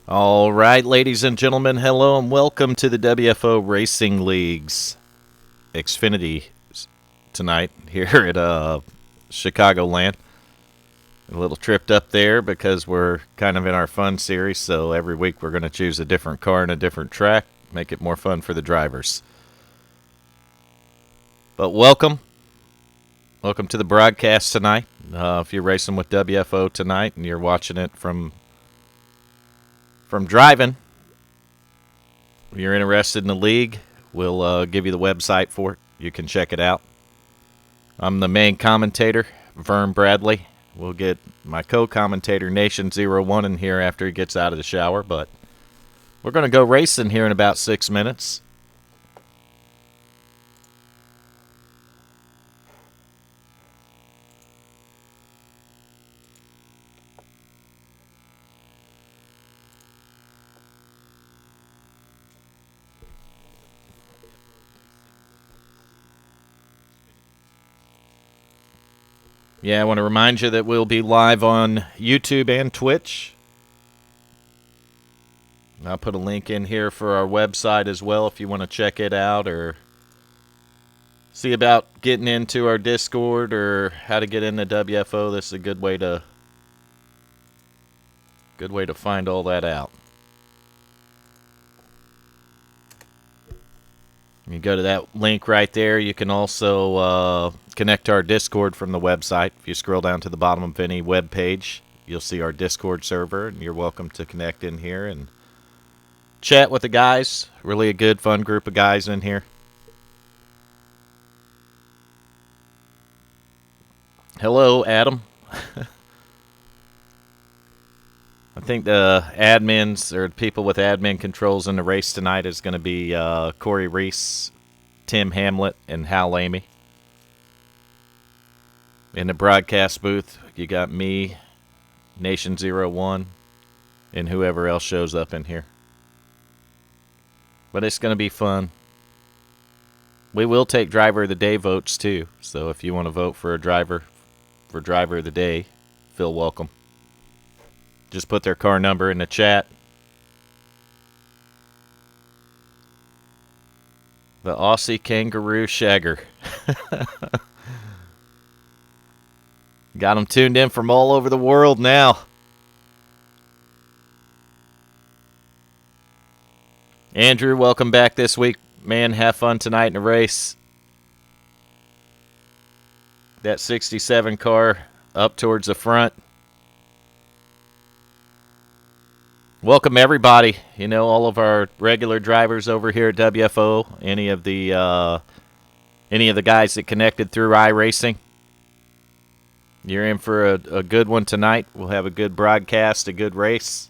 All right, ladies and gentlemen, hello and welcome to the WFO Racing League's Xfinity tonight here at Chicagoland. A little tripped up there because we're kind of in our fun series, so every week we're going to choose a different car and a different track, make it more fun for the drivers. But welcome to the broadcast tonight. If you're racing with WFO tonight and you're watching it from driving, if you're interested in the league, we'll give you the website for it. You can check it out. I'm the main commentator, Vern Bradley. We'll get my co-commentator, Nation01, in here after he gets out of the shower, but we're going to go racing here in about 6 minutes. Yeah, I want to remind you that we'll be live on YouTube and Twitch. I'll put a link in here for our website as well if you want to check it out or see about getting into our Discord or how to get into WFO. This is a good way to find all that out. You go to that link right there. You can also connect to our Discord from the website. If you scroll down to the bottom of any web page, you'll see our Discord server, and you're welcome to connect in here and chat with the guys. Really a good, fun group of guys in here. Hello, Adam. I think the admins or people with admin controls in the race tonight is going to be Corey Reese, Tim Hamlet, and Hal Amy. In the broadcast booth, you got me, Nation01, and whoever else shows up in here. But it's going to be fun. We will take Driver of the Day votes, too. So if you want to vote for a driver of the day, feel welcome. Just put their car number in the chat. The Aussie Kangaroo Shagger. Got them tuned in from all over the world now. Andrew, welcome back this week. Man, have fun tonight in the race. That 67 car up towards the front. Welcome everybody. You know, all of our regular drivers over here at WFO. Any of the guys that connected through iRacing. You're in for a good one tonight. We'll have a good broadcast, a good race.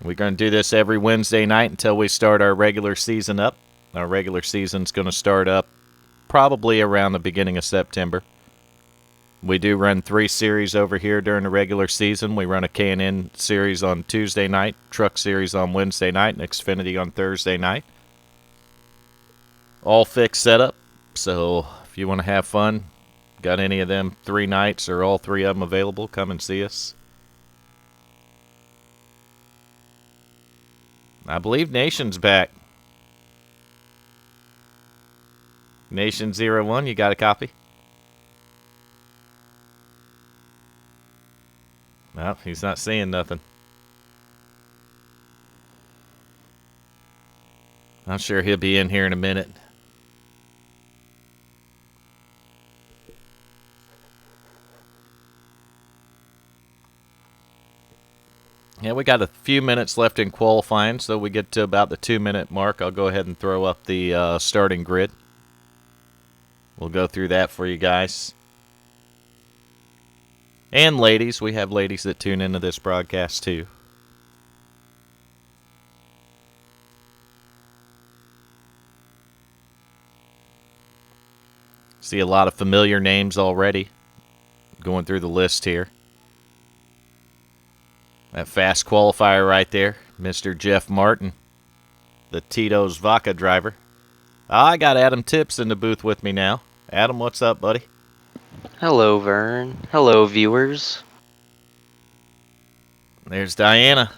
We're going to do this every Wednesday night until we start our regular season up. Our regular season's going to start up probably around the beginning of September. We do run 3 series over here during the regular season. We run a K&N series on Tuesday night, Truck series on Wednesday night, and Xfinity on Thursday night. All fixed setup, so if you want to have fun, got any of them 3 nights or all 3 of them available, come and see us. I believe Nation's back. Nation01, you got a copy? Well, he's not seeing nothing. I'm sure he'll be in here in a minute. Yeah, we got a few minutes left in qualifying, so we get to about the 2-minute mark. I'll go ahead and throw up the starting grid. We'll go through that for you guys. And ladies, we have ladies that tune into this broadcast too. See a lot of familiar names already going through the list here. That fast qualifier right there, Mr. Jeff Martin, the Tito's Vaca driver. I got Adam Tips in the booth with me now. Adam, what's up, buddy? Hello, Vern. Hello, viewers. There's Diana.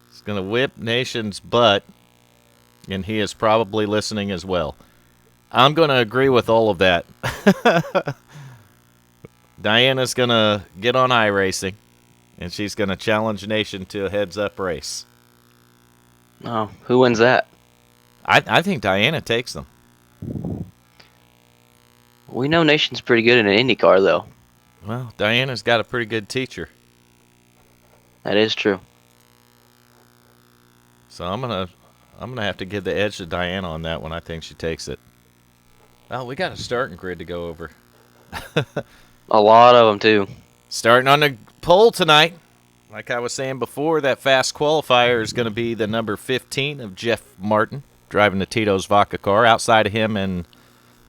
He's going to whip Nation's butt, and he is probably listening as well. I'm going to agree with all of that. Diana's going to get on iRacing, and she's going to challenge Nation to a heads-up race. Oh, who wins that? I think Diana takes them. We know Nation's pretty good in an IndyCar, though. Well, Diana's got a pretty good teacher. That is true. So I'm gonna have to give the edge to Diana on that one. I think she takes it. Oh, we got a starting grid to go over. A lot of them, too. Starting on the pole tonight. Like I was saying before, that fast qualifier is going to be the number 15 of Jeff Martin, driving the Tito's Vodka car. Outside of him in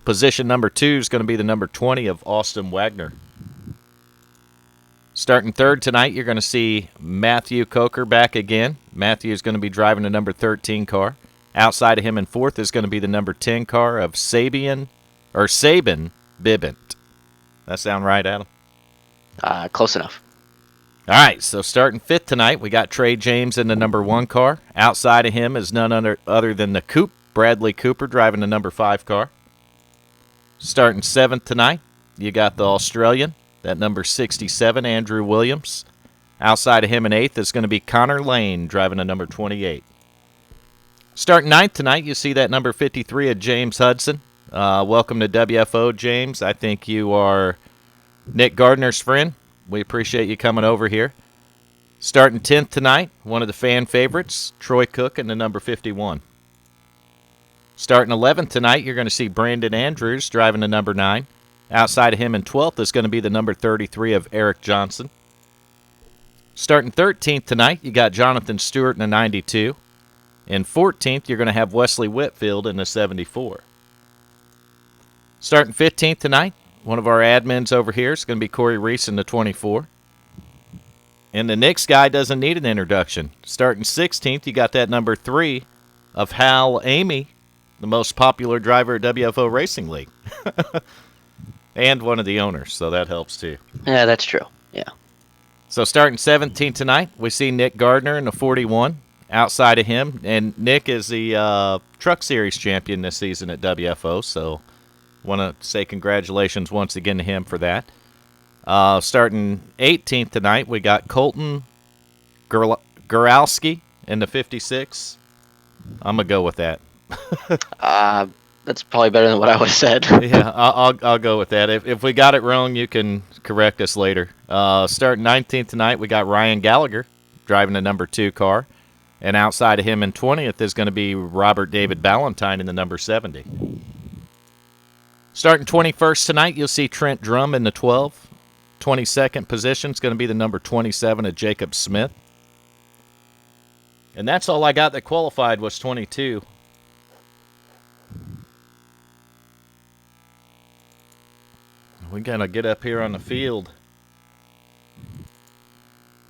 position number 2 is going to be the number 20 of Austin Wagner. Starting third tonight, you're going to see Matthew Coker back again. Matthew is going to be driving the number 13 car. Outside of him in fourth is going to be the number 10 car of Sabin Bibent. That sound right, Adam? Close enough. All right, so starting fifth tonight, we got Trey James in the number 1 car. Outside of him is none other than the Bradley Cooper, driving the number 5 car. Starting seventh tonight, you got the Australian, that number 67, Andrew Williams. Outside of him in eighth is going to be Connor Lane, driving the number 28. Starting ninth tonight, you see that number 53 of James Hudson. Welcome to WFO, James. I think you are Nick Gardner's friend. We appreciate you coming over here. Starting 10th tonight, one of the fan favorites, Troy Cook in the number 51. Starting 11th tonight, you're going to see Brandon Andrews driving the number 9. Outside of him in 12th is going to be the number 33 of Eric Johnson. Starting 13th tonight, you got Jonathan Stewart in the 92. In 14th, you're going to have Wesley Whitfield in the 74. Starting 15th tonight, one of our admins over here is going to be Corey Reese in the 24. And the next guy doesn't need an introduction. Starting 16th, you got that number 3 of Hal Amy, the most popular driver at WFO Racing League. And one of the owners, so that helps too. Yeah, that's true. Yeah. So starting 17th tonight, we see Nick Gardner in the 41. Outside of him, and Nick is the Truck Series champion this season at WFO, so want to say congratulations once again to him for that. Starting 18th tonight, we got Colton Guralski in the 56. I'm going to go with that. That's probably better than what I would have said. Yeah, I'll go with that. If we got it wrong, you can correct us later. Starting 19th tonight, we got Ryan Gallagher driving the number 2 car. And outside of him in 20th is going to be Robert David Ballantyne in the number 70. Starting 21st tonight, you'll see Trent Drum in the 12. 22nd position is going to be the number 27 of Jacob Smith. And that's all I got that qualified was 22. We got to get up here on the field.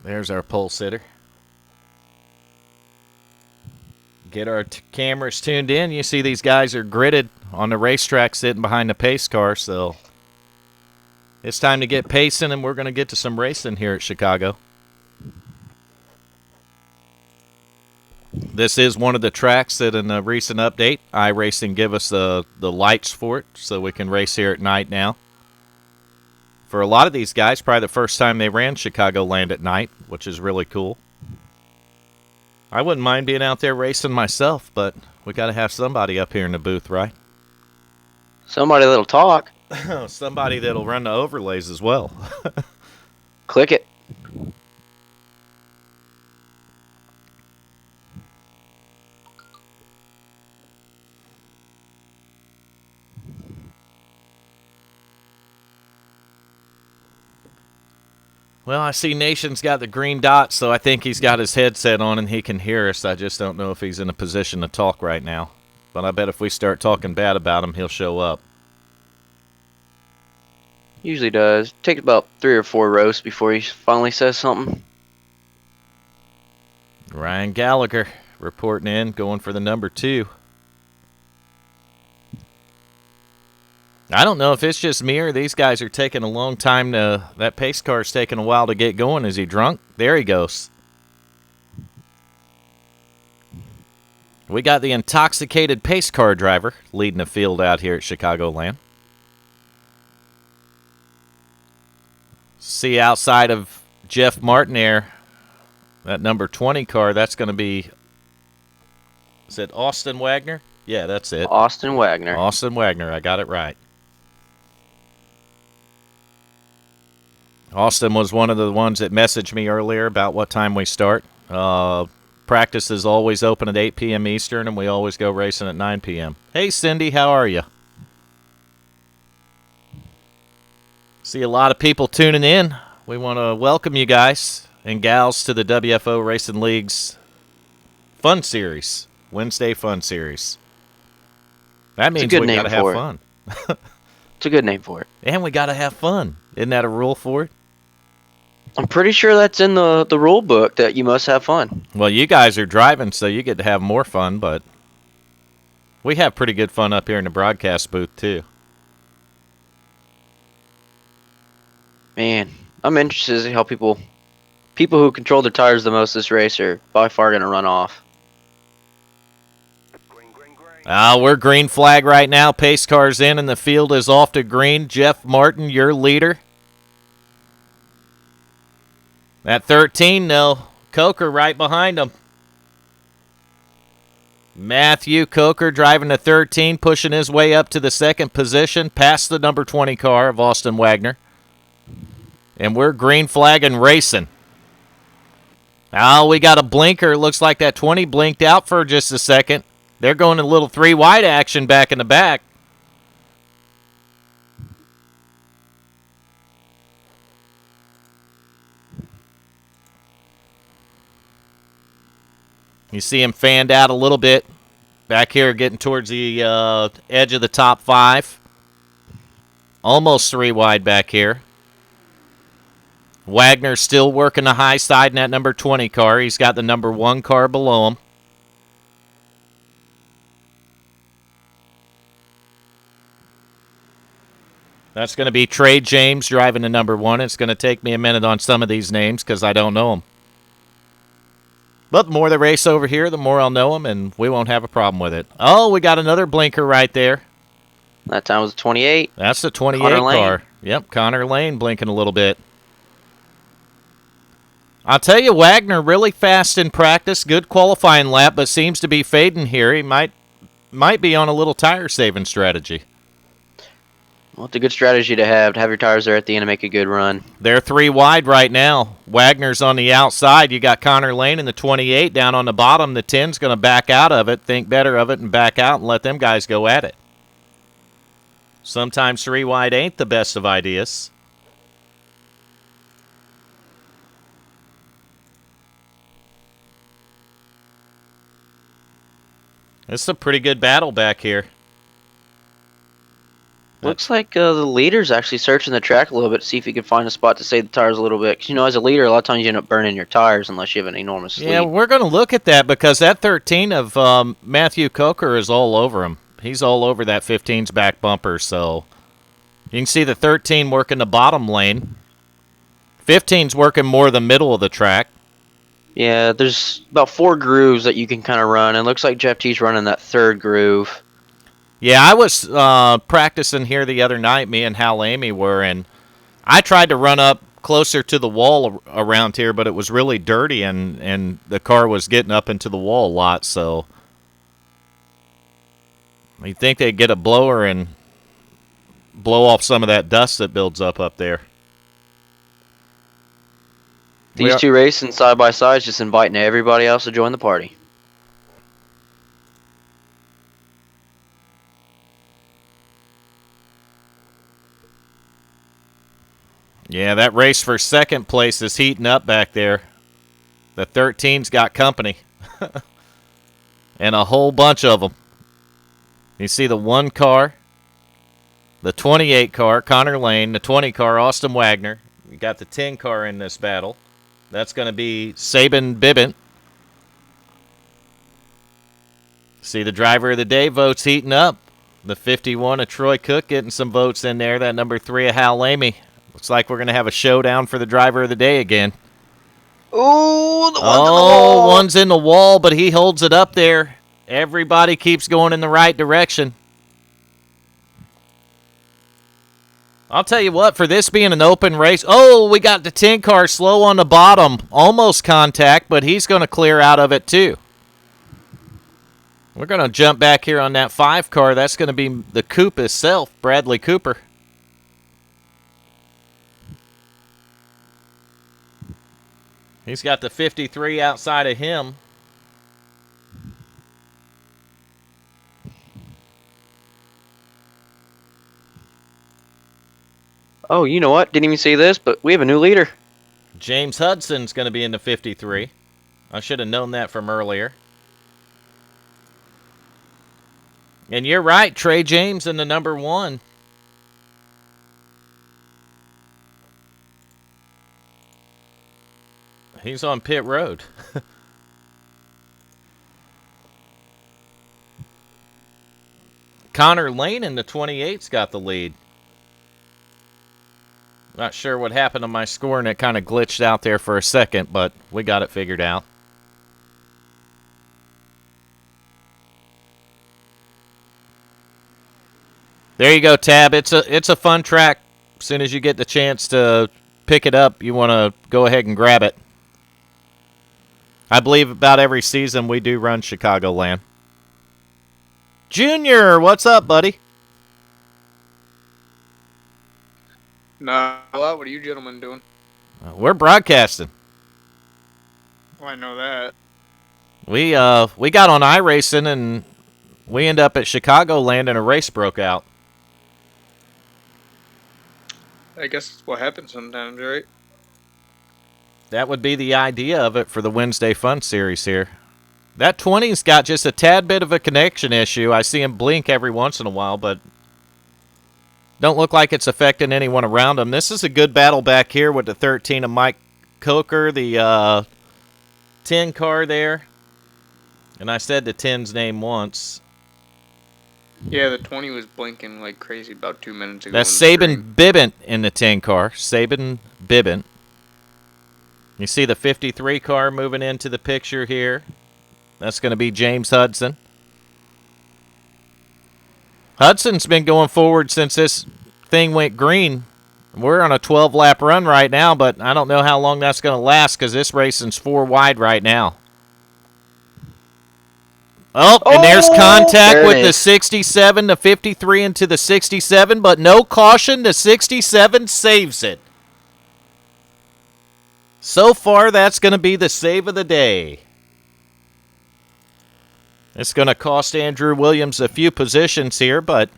There's our pole sitter. Get our cameras tuned in. You see these guys are gridded on the racetrack sitting behind the pace car, so it's time to get pacing, and we're going to get to some racing here at Chicago. This is one of the tracks that in a recent update, iRacing give us the lights for it, so we can race here at night now. For a lot of these guys, probably the first time they ran Chicagoland at night, which is really cool. I wouldn't mind being out there racing myself, but we got to have somebody up here in the booth, right? Somebody that'll talk. Somebody that'll run the overlays as well. Click it. Well, I see Nation's got the green dot, so I think he's got his headset on and he can hear us. I just don't know if he's in a position to talk right now. But I bet if we start talking bad about him, he'll show up. Usually does. Takes about 3 or 4 roasts before he finally says something. Ryan Gallagher reporting in, going for the number 2. I don't know if it's just me or these guys are taking a long time to. That pace car's taking a while to get going. Is he drunk? There he goes. We got the intoxicated pace car driver leading the field out here at Chicagoland. See outside of Jeff Martin there, that number 20 car, that's going to be, is it Austin Wagner? Yeah, that's it. Austin Wagner. Austin Wagner, I got it right. Austin was one of the ones that messaged me earlier about what time we start. Practice is always open at 8 p.m. Eastern, and we always go racing at 9 p.m. Hey, Cindy, how are you? See a lot of people tuning in. We want to welcome you guys and gals to the WFO Racing League's Fun Series, Wednesday Fun Series. That means we got to have fun. It's a good name for it. And we got to have fun. Isn't that a rule for it? I'm pretty sure that's in the rule book that you must have fun. Well, you guys are driving, so you get to have more fun, but we have pretty good fun up here in the broadcast booth, too. Man, I'm interested to see how people who control their tires the most this race are by far going to run off. We're green flag right now. Pace car's in, and the field is off to green. Jeff Martin, your leader. At 13, no. Coker right behind him. Matthew Coker driving to 13, pushing his way up to the second position, past the number 20 car of Austin Wagner. And we're green flag and racing. We got a blinker. It looks like that 20 blinked out for just a second. They're going a little 3-wide action back in the back. You see him fanned out a little bit. Back here getting towards the edge of the top 5. Almost 3 wide back here. Wagner still working the high side in that number 20 car. He's got the number 1 car below him. That's going to be Trey James driving the number 1. It's going to take me a minute on some of these names because I don't know them. But the more they race over here, the more I'll know them, and we won't have a problem with it. Oh, we got another blinker right there. That time was a 28. That's the 28 car. Yep, Connor Lane blinking a little bit. I'll tell you, Wagner really fast in practice, good qualifying lap, but seems to be fading here. He might be on a little tire-saving strategy. Well, it's a good strategy to have your tires there at the end and make a good run. They're 3 wide right now. Wagner's on the outside. You got Connor Lane in the 28 down on the bottom. The 10's going to back out of it, think better of it, and back out and let them guys go at it. Sometimes 3 wide ain't the best of ideas. It's a pretty good battle back here. Looks like the leader's actually searching the track a little bit to see if he can find a spot to save the tires a little bit. Because, as a leader, a lot of times you end up burning your tires unless you have an enormous lead. Yeah, we're going to look at that because that 13 of Matthew Coker is all over him. He's all over that 15's back bumper, so you can see the 13 working the bottom lane. 15's working more the middle of the track. Yeah, there's about 4 grooves that you can kind of run, and it looks like Jeff T's running that 3rd groove. Yeah, I was practicing here the other night, me and Hal Amy were, and I tried to run up closer to the wall around here, but it was really dirty, and the car was getting up into the wall a lot, so you'd think they'd get a blower and blow off some of that dust that builds up there. These 2 racing side by side, just inviting everybody else to join the party. Yeah, that race for second place is heating up back there. The 13's got company. And a whole bunch of them. You see the 1 car, the 28 car, Connor Lane, the 20 car, Austin Wagner. You got the 10 car in this battle. That's going to be Sabin Bibbent. See the driver of the day votes heating up. The 51 of Troy Cook getting some votes in there. That number 3 of Hal Lamy. Looks like we're going to have a showdown for the driver of the day again. Oh, the one's in the wall. One's in the wall, but he holds it up there. Everybody keeps going in the right direction. I'll tell you what, for this being an open race, we got the 10 car slow on the bottom. Almost contact, but he's going to clear out of it too. We're going to jump back here on that 5 car. That's going to be the Coupe itself, Bradley Cooper. He's got the 53 outside of him. Oh, you know what? Didn't even see this, but we have a new leader. James Hudson's going to be in the 53. I should have known that from earlier. And you're right, Trey James in the number 1. He's on pit road. Connor Lane in the 28's got the lead. Not sure what happened to my score, and it kind of glitched out there for a second, but we got it figured out. There you go, Tab. It's a fun track. As soon as you get the chance to pick it up, you want to go ahead and grab it. I believe about every season we do run Chicagoland. Junior, what's up, buddy? Not a lot. What are you gentlemen doing? We're broadcasting. Well, I know that. We got on iRacing and we end up at Chicagoland and a race broke out. I guess that's what happens sometimes, right? That would be the idea of it for the Wednesday Fun Series here. That 20's got just a tad bit of a connection issue. I see him blink every once in a while, but don't look like it's affecting anyone around him. This is a good battle back here with the 13 of Mike Coker, the 10 car there. And I said the 10's name once. Yeah, the 20 was blinking like crazy about 2 minutes ago. That's Sabin Bibbent in the 10 car. Sabin Bibbent. You see the 53 car moving into the picture here. That's going to be James Hudson. Hudson's been going forward since this thing went green. We're on a 12-lap run right now, but I don't know how long that's going to last because this racing's 4 wide right now. And there's contact with the 67, the 53 into the 67, but no caution. The 67 saves it. So far, that's going to be the save of the day. It's going to cost Andrew Williams a few positions here, but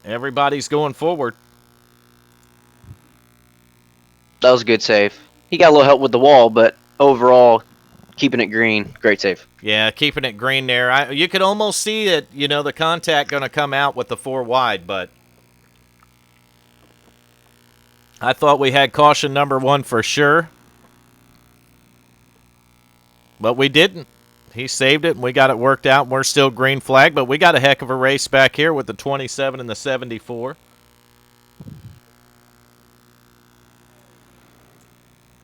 everybody's going forward. That was a good save. He got a little help with the wall, but overall, keeping it green, great save. Yeah, keeping it green there. You could almost see it, the contact going to come out with the 4 wide, but I thought we had caution number 1 for sure. But we didn't. He saved it, and we got it worked out, and we're still green flag, but we got a heck of a race back here with the 27 and the 74.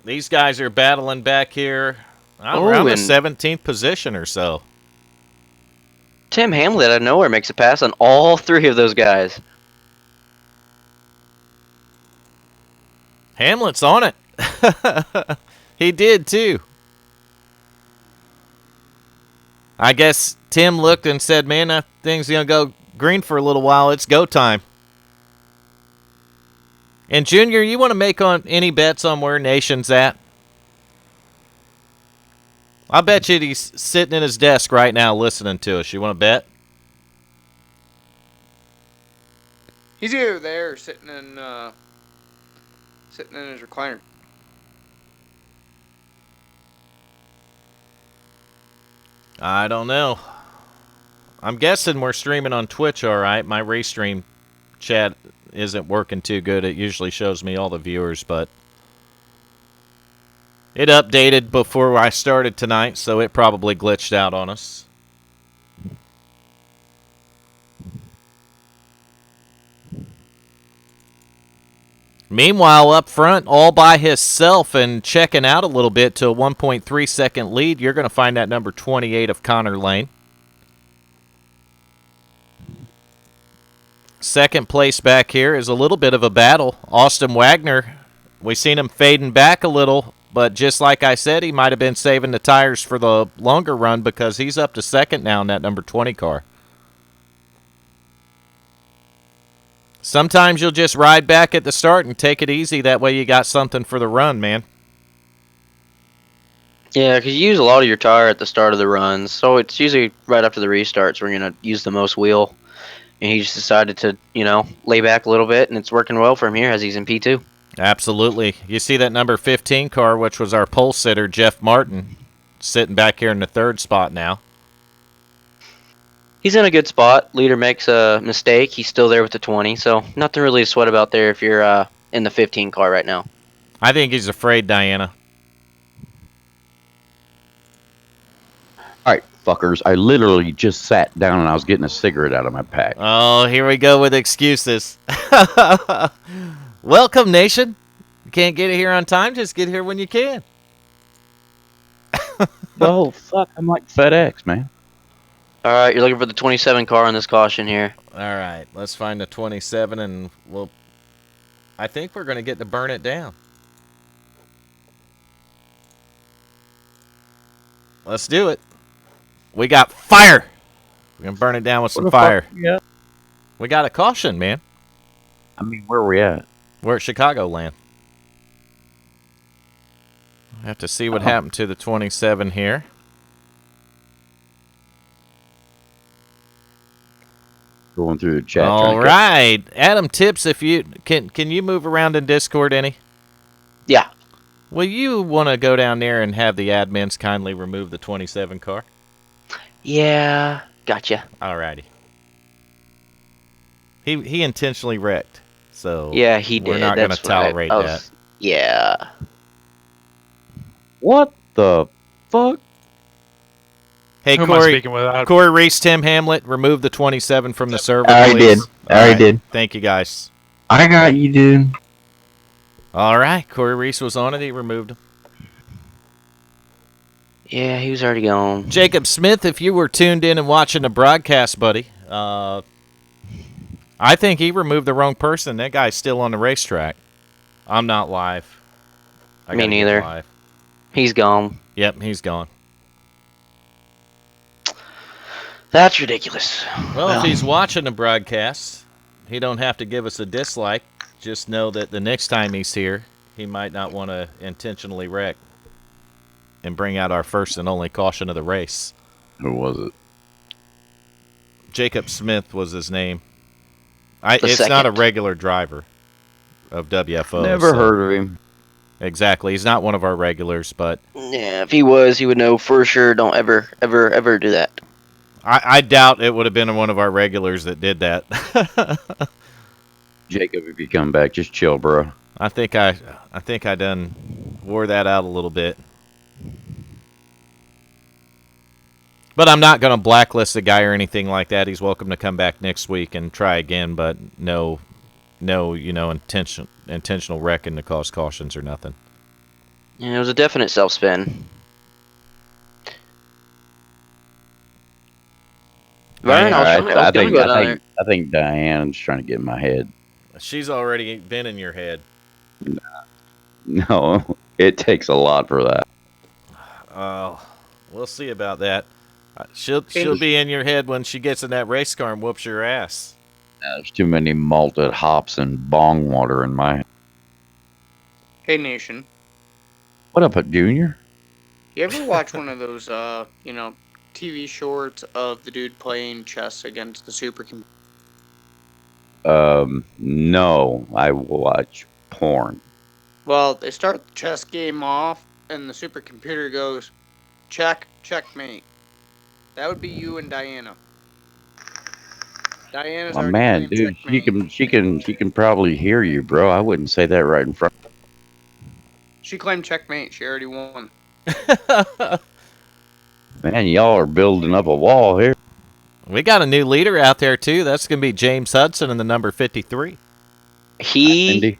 These guys are battling back here around the 17th position or so. Tim Hamlet out of nowhere makes a pass on all 3 of those guys. Hamlet's on it. He did, too. I guess Tim looked and said, man, that thing's going to go green for a little while. It's go time. And, Junior, you want to make on any bets on where Nation's at? I bet you he's sitting in his desk right now listening to us. You want to bet? He's either there or sitting in his recliner. I don't know. I'm guessing we're streaming on Twitch all right. My restream chat isn't working too good. It usually shows me all the viewers, but it updated before I started tonight, so it probably glitched out on us. Meanwhile, up front, all by himself and checking out a little bit to a 1.3 second lead, you're going to find that number 28 of Connor Lane. Second place back here is a little bit of a battle. Austin Wagner, we seen him fading back a little, but just like I said, he might have been saving the tires for the longer run because he's up to second now in that number 20 car. Sometimes you'll just ride back at the start and take it easy. That way you got something for the run, man. Yeah, because you use a lot of your tire at the start of the runs, so it's usually right after the restarts where you're going to use the most wheel. And he just decided to, lay back a little bit, and it's working well for him here as he's in P2. Absolutely. You see that number 15 car, which was our pole sitter, Jeff Martin, sitting back here in the third spot now. He's in a good spot. Leader makes a mistake. He's still there with the 20, so nothing really to sweat about there if you're in the 15 car right now. I think he's afraid, Diana. All right, fuckers. I literally just sat down and I was getting a cigarette out of my pack. Oh, here we go with excuses. Welcome, nation. You can't get here on time, just get here when you can. Well, fuck, I'm like FedEx, man. All right, you're looking for the 27 car on this caution here. All right, let's find the 27, and I think we're going to get to burn it down. Let's do it. We got fire. We're going to burn it down with some fire. Yeah. We got a caution, man. I mean, where are we at? We're at Chicagoland. I have to see what happened to the 27 here. Going through the chat. All right. Adam Tips, if you can you move around in Discord any? Yeah. Will you want to go down there and have the admins kindly remove the 27 car? Yeah, gotcha. All righty. He intentionally wrecked, so Yeah, he did. we're not going to tolerate that. Yeah. What the fuck? Hey, Who am I Corey, speaking with? Corey Reese, Tim Hamlet, remove the 27 from the server, I already please. did. I already did. Thank you, guys. I got you, dude. All right, Corey Reese was on it. He removed him. Yeah, he was already gone. Jacob Smith, if you were tuned in and watching the broadcast, buddy, I think he removed the wrong person. That guy's still on the racetrack. I'm not live. I Me gotta get neither. live. He's gone. Yep, he's gone. That's ridiculous. Well, if he's watching the broadcast, he don't have to give us a dislike. Just know that the next time he's here, he might not want to intentionally wreck and bring out our first and only caution of the race. Who was it? Jacob Smith was his name. The It's not a second. regular driver of WFO. Never so- heard of him. Exactly. He's not one of our regulars, but Yeah, if he was, he would know for sure. Don't ever do that. I doubt it would have been one of our regulars that did that. Jacob, if you come back, just chill, bro. I think I done wore that out a little bit. But I'm not going to blacklist the guy or anything like that. He's welcome to come back next week and try again, but no, intentional wrecking to cause cautions or nothing. Yeah, it was a definite self-spin. Vern, All right, I was gonna go down there. I think Diane's trying to get in my head. She's already been in your head. No, it takes a lot for that. Oh, we'll see about that. She'll be in your head when she gets in that race car and whoops your ass. There's too many malted hops and bong water in my. Hey, Nation. What up, Junior? You ever watch one of those, TV shorts of the dude playing chess against the supercomputer? No, I watch porn. Well, they start the chess game off, and the supercomputer goes, checkmate. That would be you and Diana. Diana's My already man, claimed dude, checkmate. she can probably hear you, bro. I wouldn't say that right in front. She claimed checkmate. She already won. Man, y'all are building up a wall here. We got a new leader out there too. That's gonna be James Hudson in the number 53. He Indy.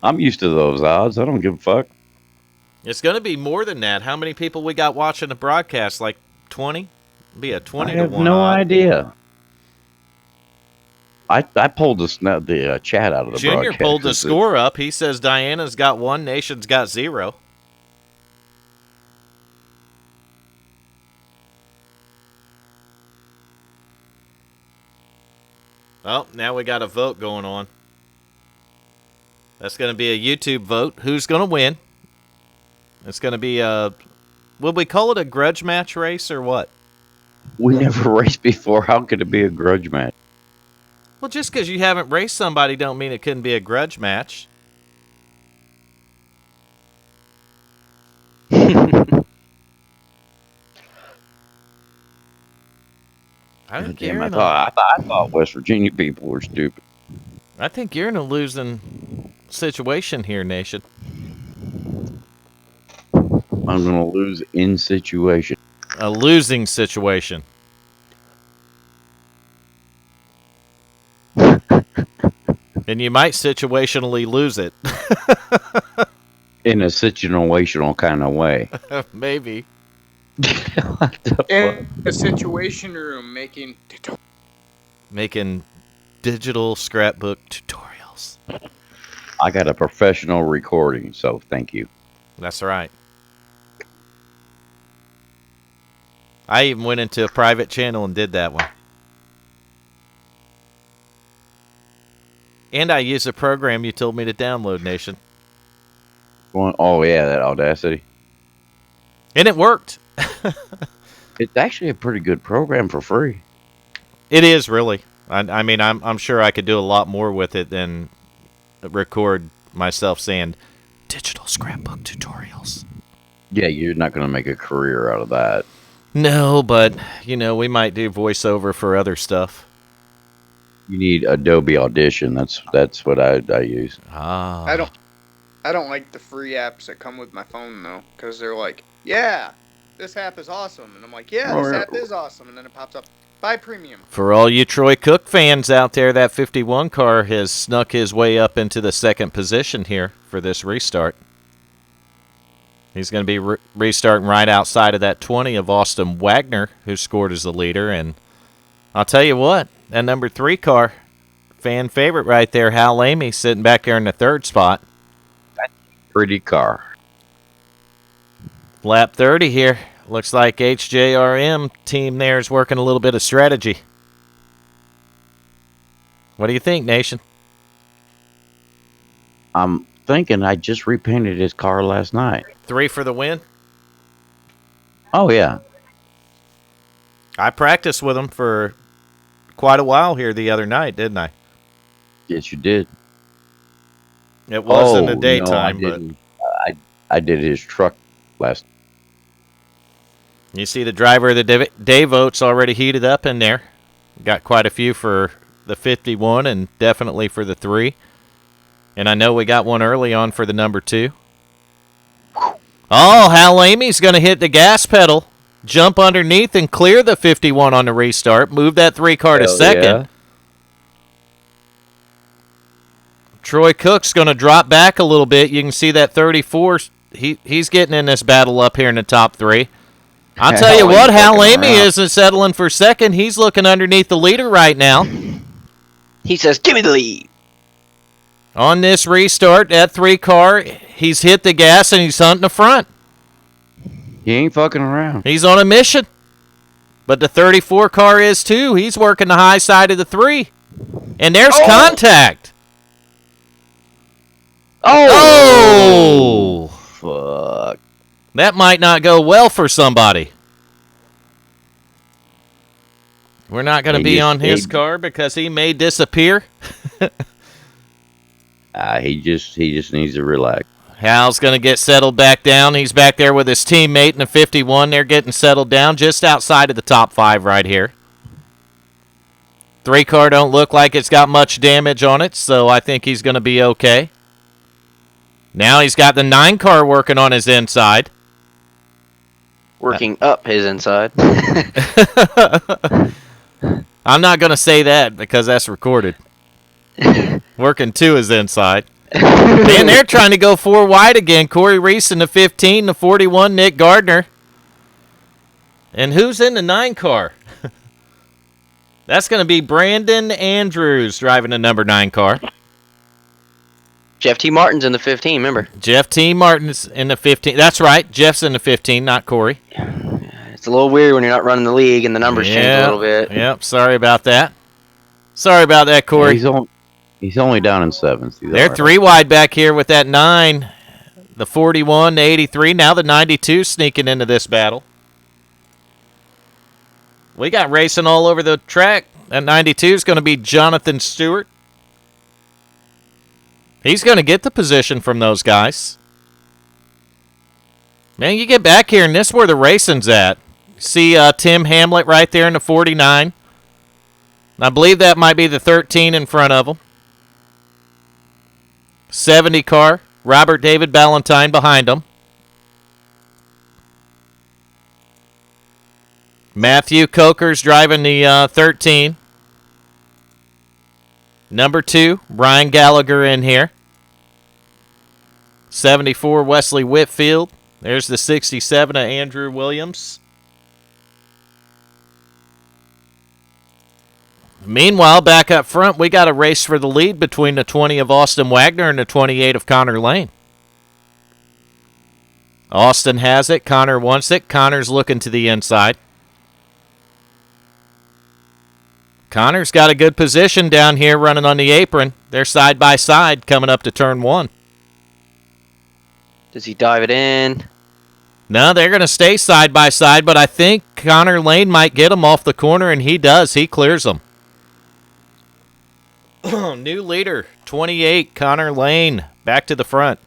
I'm used to those odds. I don't give a fuck. It's going to be more than that. How many people we got watching the broadcast? Like 20? Be a 20 I to have 1 no odd. idea. I pulled the chat out of the Junior broadcast. pulled the score up. He says Diana's got 1, Nation's got 0. Oh, now we got a vote going on. That's going to be a YouTube vote. Who's going to win? It's going to be a... Would we call it a grudge match race or what? We never raced before. How could it be a grudge match? Well, just because you haven't raced somebody don't mean it couldn't be a grudge match. I think Damn, you're I in thought West Virginia people were stupid. I think you're in a losing situation here, Nation. I'm gonna lose in situation. A losing situation. And you might situationally lose it. In a situational kind of way. Maybe. What the In fuck? a situation room making. Making digital scrapbook tutorials. I got a professional recording, so thank you. That's right. I even went into a private channel and did that one. And I used a program you told me to download, Nation. Oh yeah, that Audacity. And it worked. It's actually a pretty good program for free. It is really. I mean, I'm sure I could do a lot more with it than record myself saying digital scrapbook tutorials. Yeah, you're not gonna make a career out of that. No, but you know, we might do voiceover for other stuff. You need Adobe Audition. That's what I use. Ah. I don't like the free apps that come with my phone though, because they're like, yeah, this app is awesome, and I'm like, yeah, this app is awesome, and then it pops up, buy premium. For all you Troy Cook fans out there, that 51 car has snuck his way up into the second position here for this restart. He's going to be restarting right outside of that 20 of Austin Wagner, who scored as the leader. And I'll tell you what, that number 3 car, fan favorite right there, Hal Amy, sitting back there in the 3rd spot. Pretty car. Lap 30 here. Looks like HJRM team there is working a little bit of strategy. What do you think, Nation? I'm thinking I just repainted his car last night. 3 for the win? Oh yeah. I practiced with him for quite a while here the other night, didn't I? Yes, you did. It was in the No, daytime, I but didn't. I did his truck last. you see the driver of the day votes already heated up in there. Got quite a few for the 51 and definitely for the 3. And I know we got one early on for the number 2. Oh, Hal Amy's going to hit the gas pedal, jump underneath, and clear the 51 on the restart. Move that 3 car to Hell second. yeah. Troy Cook's going to drop back a little bit. You can see that 34. He's getting in this battle up here in the top 3. I'll tell you what, Hal Amy isn't settling for second. He's looking underneath the leader right now. He says, "Give me the lead." On this restart, that 3 car, he's hit the gas and he's hunting the front. He ain't fucking around. He's on a mission. But the 34 car is too. He's working the high side of the 3. And there's contact. Oh! Fuck. That might not go well for somebody. We're not going to be on his car because he may disappear. He just needs to relax. Hal's going to get settled back down. He's back there with his teammate in the 51. They're getting settled down just outside of the top 5 right here. 3 car don't look like it's got much damage on it, so I think he's going to be okay. Now he's got the 9 car working on his inside. Working up his inside. I'm not going to say that because that's recorded. Working to his inside. Man, they're trying to go 4 wide again. Corey Reese in the 15, the 41, Nick Gardner. And who's in the 9 car? That's going to be Brandon Andrews driving the number 9 car. Jeff T. Martin's in the 15, remember? Jeff T. Martin's in the 15. That's right. Jeff's in the 15, not Corey. It's a little weird when you're not running the league and the numbers change a little bit. Yep, sorry about that. Sorry about that, Corey. He's only down in 7th. They're 3 wide back here with that 9. The 41, the 83. Now the 92 sneaking into this battle. We got racing all over the track. That 92 is going to be Jonathan Stewart. He's going to get the position from those guys. Man, you get back here, and this is where the racing's at. See Tim Hamlet right there in the 49. I believe that might be the 13 in front of him. 70 car, Robert David Ballantyne behind him. Matthew Coker's driving the 13. Number 2, Brian Gallagher in here. 74, Wesley Whitfield. There's the 67 of Andrew Williams. Meanwhile, back up front, we got a race for the lead between the 20 of Austin Wagner and the 28 of Connor Lane. Austin has it. Connor wants it. Connor's looking to the inside. Connor's got a good position down here running on the apron. They're side by side coming up to turn 1. Does he dive it in? No, they're going to stay side by side, but I think Connor Lane might get him off the corner, and he does. He clears him. New leader, 28, Connor Lane, back to the front.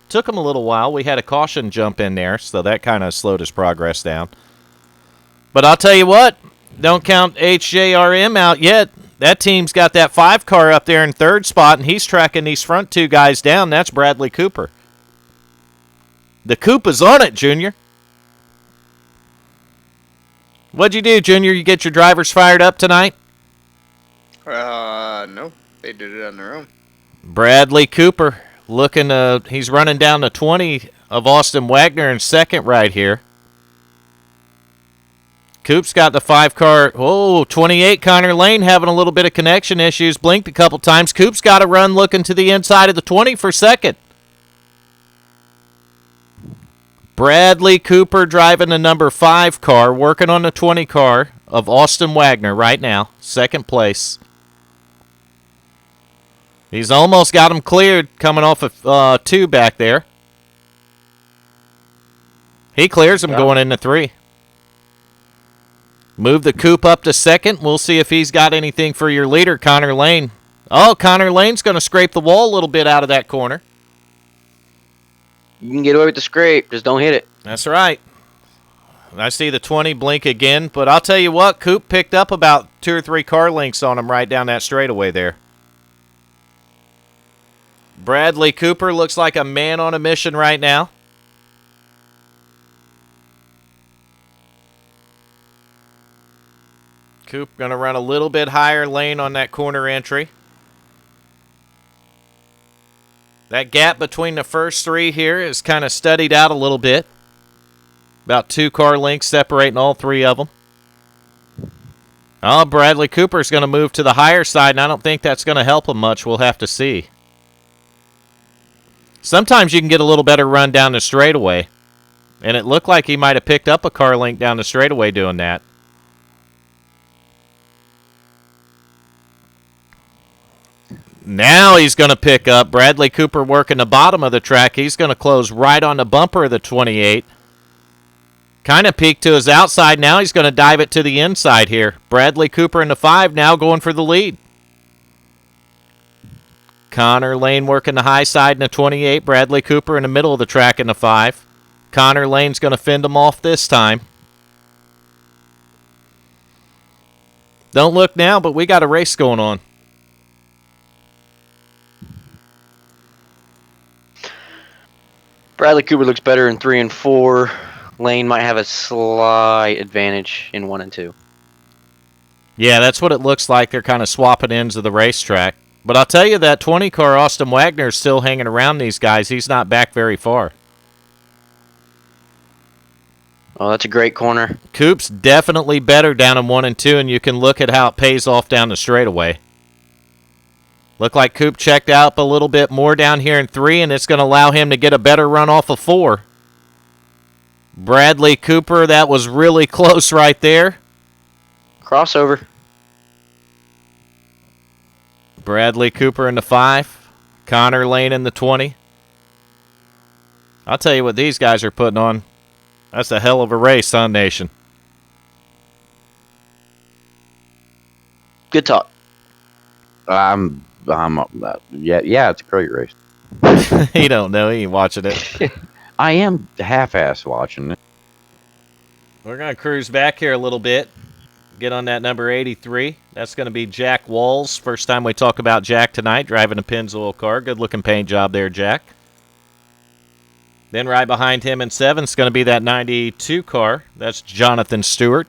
Took him a little while. We had a caution jump in there, so that kind of slowed his progress down. But I'll tell you what, don't count HJRM out yet. That team's got that 5 car up there in 3rd spot, and he's tracking these front 2 guys down. That's Bradley Cooper. The Coop is on it, Junior. What'd you do, Junior? You get your drivers fired up tonight? No. They did it on their own. Bradley Cooper looking he's running down the 20 of Austin Wagner in 2nd right here. Coop's got the 5 car. Oh, 28 Connor Lane having a little bit of connection issues. Blinked a couple times. Coop's got to run looking to the inside of the 20 for 2nd. Bradley Cooper driving the number 5 car, working on the 20 car of Austin Wagner right now, 2nd place. He's almost got him cleared coming off of 2 back there. He clears him going into 3. Move the Coop up to 2nd. We'll see if he's got anything for your leader, Connor Lane. Oh, Connor Lane's going to scrape the wall a little bit out of that corner. You can get away with the scrape, just don't hit it. That's right. I see the 20 blink again, but I'll tell you what, Coop picked up about 2 or 3 car lengths on him right down that straightaway there. Bradley Cooper looks like a man on a mission right now. Coop going to run a little bit higher lane on that corner entry. That gap between the first 3 here is kind of studied out a little bit. About 2 car lengths separating all 3 of them. Oh, Bradley Cooper's going to move to the higher side, and I don't think that's going to help him much. We'll have to see. Sometimes you can get a little better run down the straightaway, and it looked like he might have picked up a car length down the straightaway doing that. Now he's going to pick up. Bradley Cooper working the bottom of the track. He's going to close right on the bumper of the 28. Kind of peeked to his outside. Now he's going to dive it to the inside here. Bradley Cooper in the 5 now going for the lead. Connor Lane working the high side in the 28. Bradley Cooper in the middle of the track in the 5. Connor Lane's going to fend him off this time. Don't look now, but we got a race going on. Bradley Cooper looks better in 3 and 4. Lane might have a slight advantage in 1 and 2. Yeah, that's what it looks like. They're kind of swapping ends of the racetrack. But I'll tell you that 20 car Austin Wagner is still hanging around these guys. He's not back very far. Oh, that's a great corner. Coop's definitely better down in 1 and 2, and you can look at how it pays off down the straightaway. Look like Coop checked out a little bit more down here in 3, and it's going to allow him to get a better run off of 4. Bradley Cooper, that was really close right there. Crossover. Bradley Cooper in the 5. Connor Lane in the 20. I'll tell you what these guys are putting on. That's a hell of a race, huh, Nation? Good talk. Yeah, it's a great race. He don't know. He ain't watching it. I am half-ass watching it. We're going to cruise back here a little bit. Get on that number 83. That's going to be Jack Walls. First time we talk about Jack tonight, driving a Pennzoil car. Good-looking paint job there, Jack. Then right behind him in 7 is going to be that 92 car. That's Jonathan Stewart.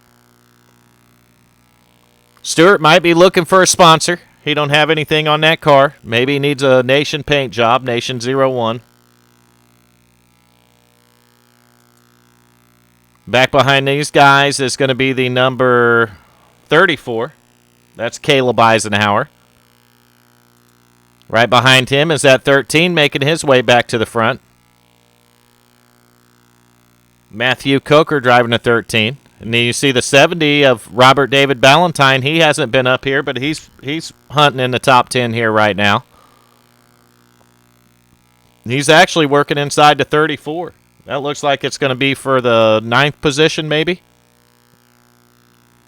Stewart might be looking for a sponsor. He don't have anything on that car. Maybe he needs a Nation paint job, Nation 01. Back behind these guys is going to be the number 34. That's Caleb Eisenhower. Right behind him is that 13 making his way back to the front. Matthew Coker driving a 13. And then you see the 70 of Robert David Ballantyne. He hasn't been up here, but he's hunting in the top 10 here right now. He's actually working inside the 34. That looks like it's going to be for the 9th position, maybe.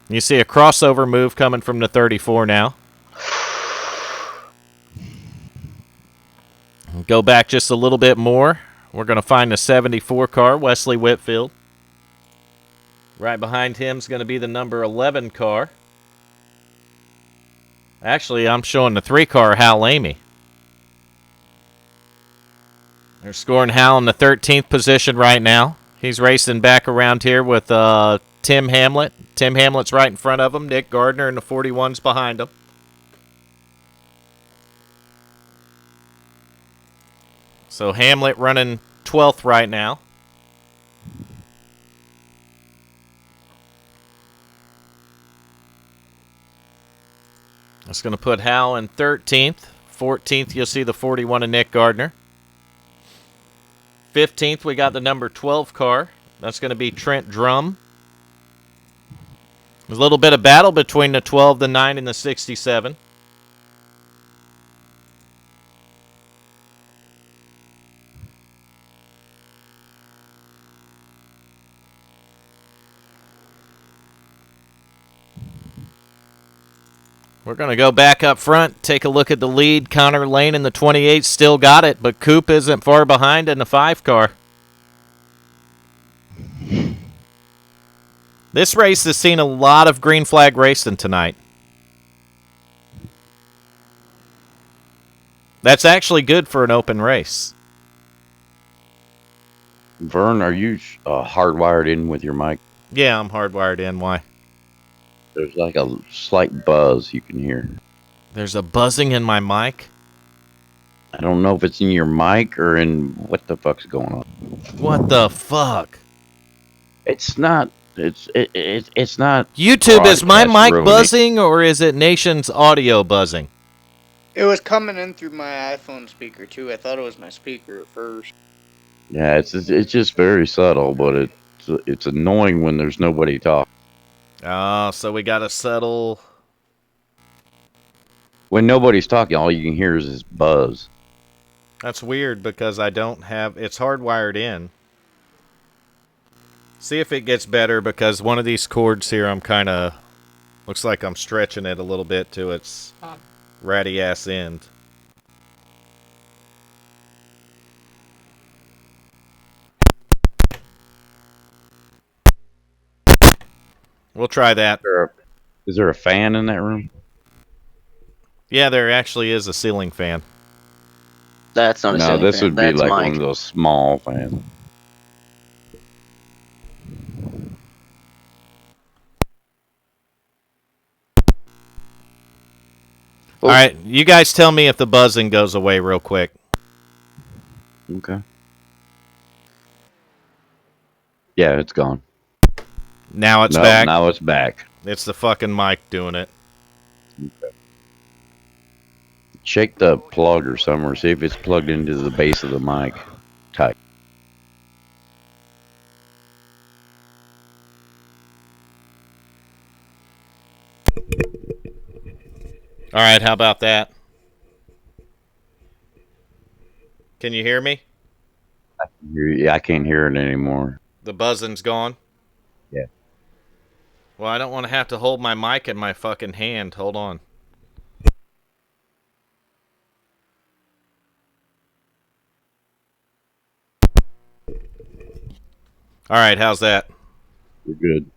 You see a crossover move coming from the 34 now. Go back just a little bit more. We're going to find the 74 car, Wesley Whitfield. Right behind him is going to be the number 11 car. Actually, I'm showing the 3 car, Hal Amy. They're scoring Hal in the 13th position right now. He's racing back around here with Tim Hamlet. Tim Hamlet's right in front of him. Nick Gardner and the 41's behind him. So Hamlet running 12th right now. That's going to put Hal in 13th. 14th, you'll see the 41 of Nick Gardner. 15th, we got the number 12 car. That's going to be Trent Drum. There's a little bit of battle between the 12, the 9, and the 67. We're going to go back up front, take a look at the lead. Connor Lane in the 28 still got it, but Coop isn't far behind in the 5 car. This race has seen a lot of green flag racing tonight. That's actually good for an open race. Vern, are you hardwired in with your mic? Yeah, I'm hardwired in. Why? There's like a slight buzz you can hear. There's a buzzing in my mic? I don't know if it's in your mic or in what the fuck's going on. What the fuck? It's not. It's not. YouTube, is my broadcast mic ruining. buzzing or is it Nation's audio buzzing? It was coming in through my iPhone speaker too. I thought it was my speaker at first. Yeah, it's just very subtle, but it's annoying when there's nobody talking. Oh, so we got to settle. When nobody's talking, all you can hear is this buzz. That's weird because I don't have. It's hardwired in. See if it gets better because one of these cords here, I'm kind of. Looks like I'm stretching it a little bit to its ratty ass end. We'll try that. Is there a fan in that room? Yeah, there actually is a ceiling fan. That's not a No, ceiling this fan. would be That's like Mike. one of those small fans. All right, you guys tell me if the buzzing goes away real quick. Okay. Yeah, it's gone. Now it's No, back. now it's back. It's the fucking mic doing it. Shake the plug or somewhere. See if it's plugged into the base of the mic. Tight. All right, how about that? Can you hear me? Yeah, I can't hear it anymore. The buzzing's gone? Yeah. Well, I don't want to have to hold my mic in my fucking hand. Hold on. All right, how's that? We're good.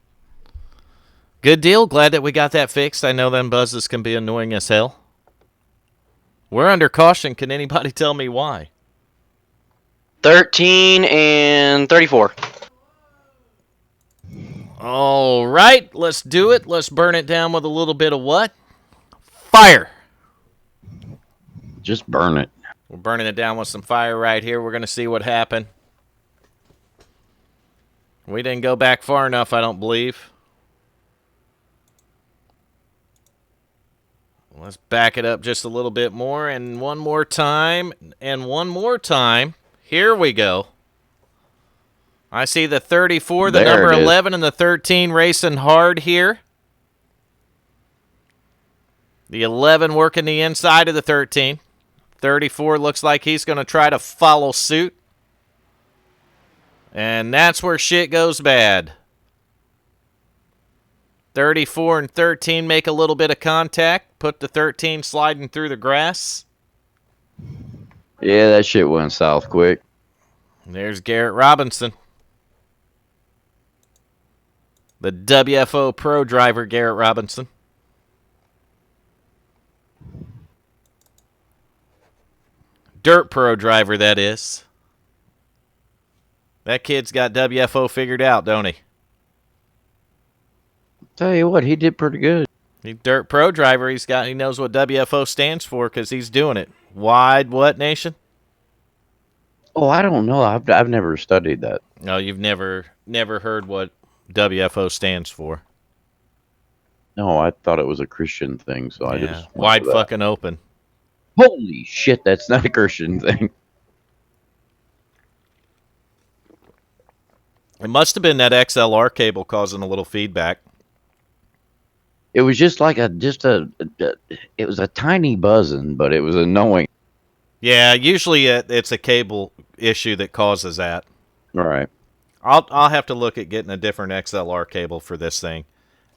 Good deal. Glad that we got that fixed. I know them buzzes can be annoying as hell. We're under caution. Can anybody tell me why? 13 and 34. All right, let's do it. Let's burn it down with a little bit of what? Fire. Just burn it. We're burning it down with some fire right here. We're going to see what happened. We didn't go back far enough, I don't believe. Let's back it up just a little bit more. And one more time. And one more time. Here we go. I see the 34, the There number it is. 11, and the 13 racing hard here. The 11 working the inside of the 13. 34 looks like he's going to try to follow suit. And that's where shit goes bad. 34 and 13 make a little bit of contact. Put the 13 sliding through the grass. Yeah, that shit went south quick. There's Garrett Robinson. The WFO Pro driver, Garrett Robinson. Dirt Pro driver, that is. That kid's got WFO figured out, don't he? Tell you what, he did pretty good. He's Dirt Pro driver. He knows what WFO stands for because he's doing it. Wide what nation? Oh, I don't know. I've never studied that. No, you've never heard what WFO stands for. No, I thought it was a Christian thing, so I Yeah, just went wide for that. fucking open. Holy shit, that's not a Christian thing. It must have been that XLR cable causing a little feedback. It was just like it was a tiny buzzing, but it was annoying. Yeah, usually it's a cable issue that causes that. All right. I'll have to look at getting a different XLR cable for this thing.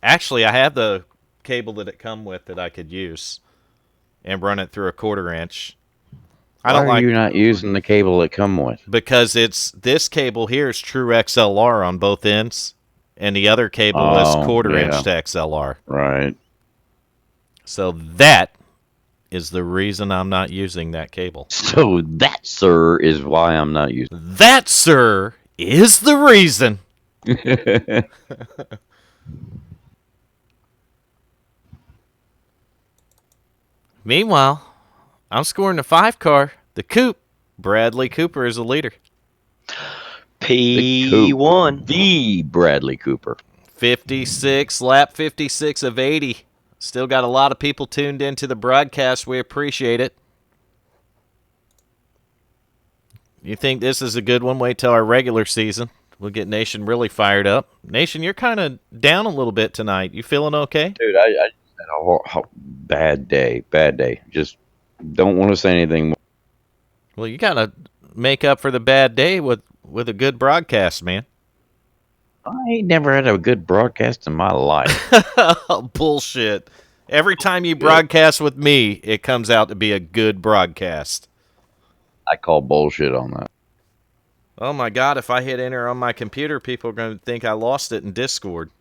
Actually, I have the cable that it come with that I could use and run it through a 1/4 inch. Why are you not using the cable that come with? Because this cable here is true XLR on both ends, and the other cable is 1/4 inch to XLR. Right. So that is the reason I'm not using that cable. So that, sir, is why I'm not using That, sir, is the reason. it. Meanwhile, I'm scoring the 5 car, the Coupe. Bradley Cooper is the leader. P1. The Bradley Cooper. 56, lap 56 of 80. Still got a lot of people tuned into the broadcast. We appreciate it. You think this is a good one? Wait till our regular season. We'll get Nation really fired up. Nation, you're kind of down a little bit tonight. You feeling okay? Dude, I just had a bad day. Bad day. Just don't want to say anything more. Well, you got to make up for the bad day with a good broadcast, man. I ain't never had a good broadcast in my life. Bullshit. Every time you broadcast with me, it comes out to be a good broadcast. I call bullshit on that. Oh my God, if I hit enter on my computer, people are going to think I lost it in Discord.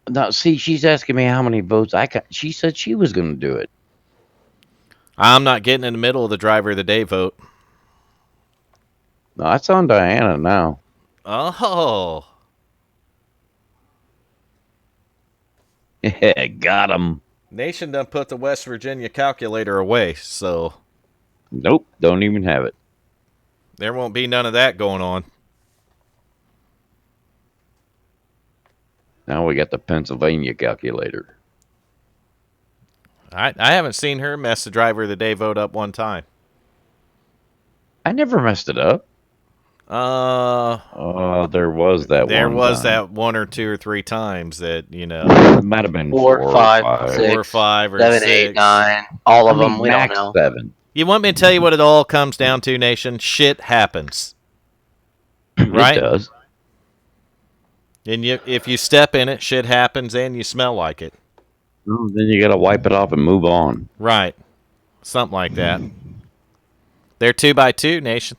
No, see, she's asking me how many votes I got. She said she was going to do it. I'm not getting in the middle of the driver of the day vote. No, that's on Diana now. Oh. Yeah, got him. Nation done put the West Virginia calculator away, so Nope, don't even have it. there won't be none of that going on. Now we got the Pennsylvania calculator. I haven't seen her mess the driver of the day vote up one time. I never messed it up. There was that there one was time. that 1 or 2 or 3 times that, It might have been 4, 5, 4 or 6, 5 or 7, 6. 8, 9. All of them. We don't max know. 7. You want me to tell you what it all comes down to, Nation? Shit happens. Right? It does. And if you step in it, shit happens and you smell like it. Well, then you got to wipe it off and move on. Right. Something like that. They're 2x2, Nation.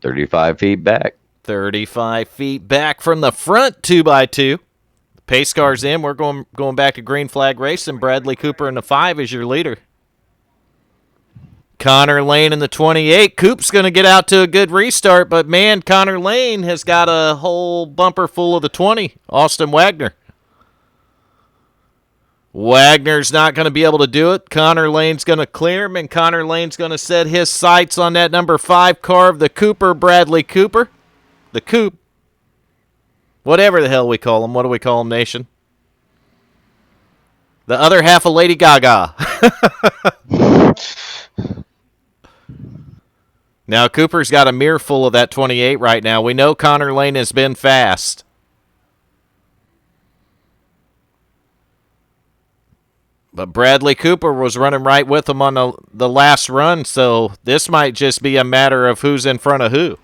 35 feet back. 35 feet back from the front 2x2. Pace car's in. We're going back to green flag racing. Bradley Cooper in the 5 is your leader. Connor Lane in the 28. Coop's going to get out to a good restart, but man, Connor Lane has got a whole bumper full of the 20. Austin Wagner. Wagner's not going to be able to do it. Connor Lane's going to clear him, and Connor Lane's going to set his sights on that number 5 car of the Cooper, Bradley Cooper. The Coop. Whatever the hell we call him. What do we call him, Nation? The other half of Lady Gaga. Now, Cooper's got a mirror full of that 28 right now. We know Connor Lane has been fast. But Bradley Cooper was running right with him on the last run, so this might just be a matter of who's in front of who.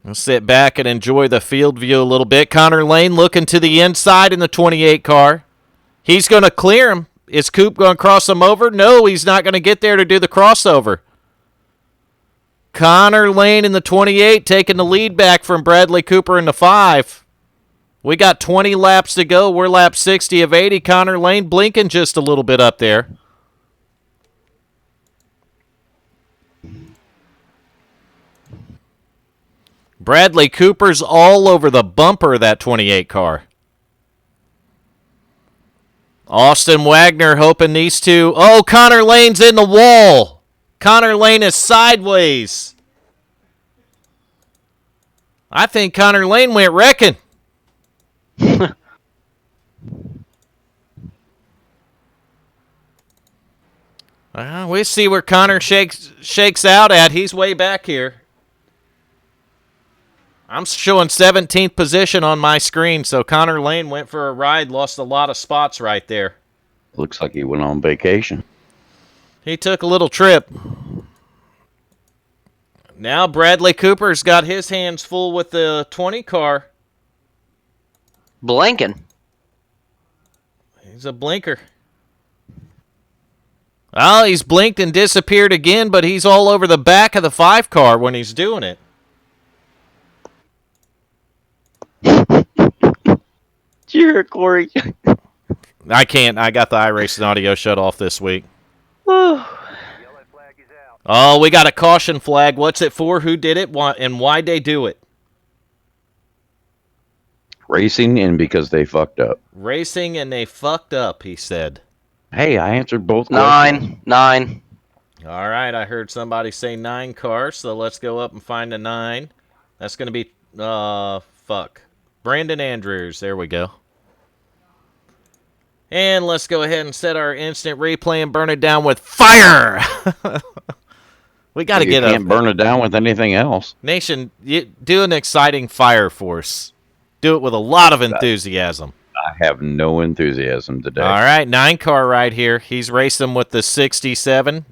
We'll sit back and enjoy the field view a little bit. Connor Lane looking to the inside in the 28 car. He's going to clear him. Is Coop going to cross him over? No, he's not going to get there to do the crossover. Connor Lane in the 28 taking the lead back from Bradley Cooper in the 5. We got 20 laps to go. We're lap 60 of 80. Connor Lane blinking just a little bit up there. Bradley Cooper's all over the bumper of that 28 car. Austin Wagner hoping these two. Oh, Connor Lane's in the wall. Connor Lane is sideways. I think Connor Lane went wrecking. We see where Connor shakes out at. He's way back here. I'm showing 17th position on my screen, so Connor Lane went for a ride, lost a lot of spots right there. Looks like he went on vacation. He took a little trip. Now Bradley Cooper's got his hands full with the 20 car. Blinking. He's a blinker. Oh, he's blinked and disappeared again, but he's all over the back of the 5 car when he's doing it. Did you hear it, Corey? I can't. I got the iRacing audio shut off this week. Oh, we got a caution flag. What's it for? Who did it? And why'd they do it? Racing and because they fucked up. Racing and they fucked up, he said. Hey, I answered both questions. 9. All right, I heard somebody say 9 cars, so let's go up and find a 9. That's going to be, Brandon Andrews. There we go. And let's go ahead and set our instant replay and burn it down with fire. We got to get You can't burn it down with anything else. Nation, do an exciting fire for us. Do it with a lot of enthusiasm. I have no enthusiasm today. All right, 9 car right here. He's racing with the 67,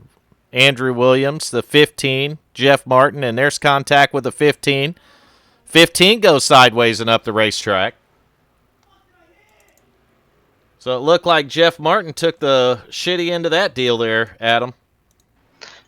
Andrew Williams, the 15, Jeff Martin, and there's contact with the 15. 15 goes sideways and up the racetrack. So it looked like Jeff Martin took the shitty end of that deal there, Adam.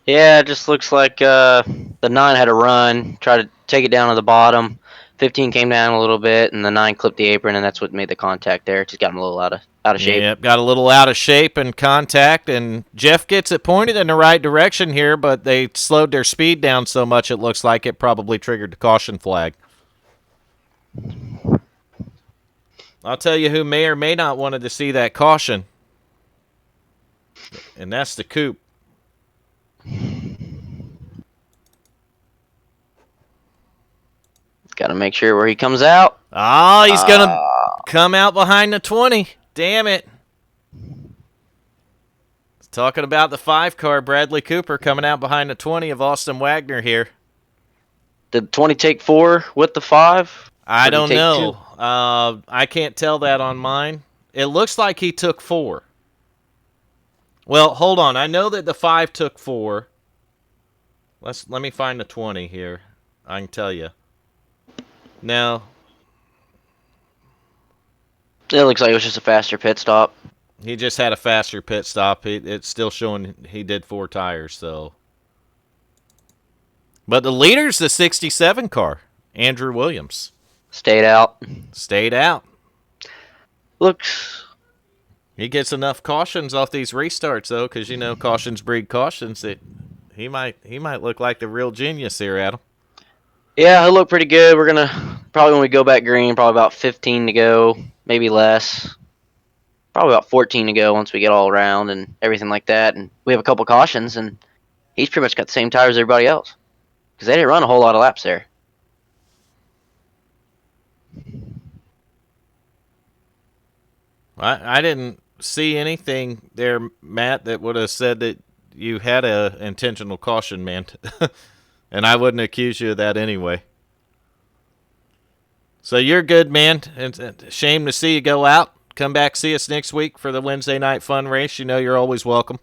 Yeah, it just looks like the 9 had a run, tried to take it down to the bottom. 15 came down a little bit, and the 9 clipped the apron, and that's what made the contact there. It just got him a little out of shape. Yep, got a little out of shape and contact, and Jeff gets it pointed in the right direction here, but they slowed their speed down so much it looks like it probably triggered the caution flag. I'll tell you who may or may not wanted to see that caution, and that's the Coop. Got to make sure where he comes out. Oh, he's going to come out behind the 20. Damn it. Talking about the 5 car, Bradley Cooper coming out behind the 20 of Austin Wagner here. Did 20 take 4 with the 5? I Or did he don't take know. 2? I can't tell that on mine. It looks like he took 4. Well, hold on. I know that the 5 took 4. Let me find the 20 here. I can tell you. Now, It looks like it was just a faster pit stop. he just had a faster pit stop. It's still showing he did 4 tires, so. But the leader's the 67 car, Andrew Williams. Stayed out. Stayed out. Looks. He gets enough cautions off these restarts, though, because, you know, cautions breed cautions. He might look like the real genius here, Adam. Yeah, he'll look pretty good. We're going to, probably when we go back green, probably about 15 to go, maybe less. Probably about 14 to go once we get all around and everything like that. And we have a couple cautions, and he's pretty much got the same tires as everybody else. Because they didn't run a whole lot of laps there. I didn't see anything there, Matt, that would have said that you had a intentional caution, man. And I wouldn't accuse you of that anyway. So you're good, man. It's a shame to see you go out. Come back, see us next week for the Wednesday night fun race. You know you're always welcome.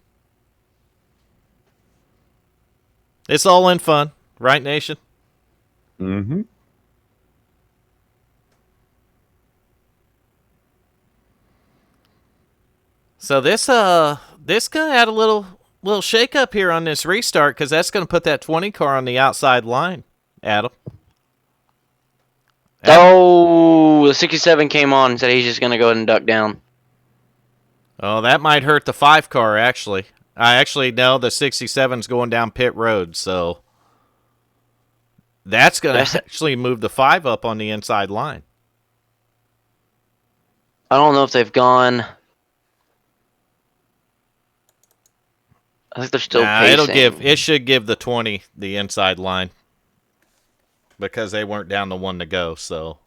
It's all in fun, right, Nation? Mm-hmm. So this gonna add a little shake up here on this restart, because that's gonna put that 20 car on the outside line, Adam. Oh, the 67 came on and said he's just going to go ahead and duck down. Oh, that might hurt the 5 car, actually. I actually know the 67's going down pit road, so that's going to actually move the 5 up on the inside line. I don't know if they've gone. I think they're still pacing. It should give the 20 the inside line, because they weren't down to 1 to go, so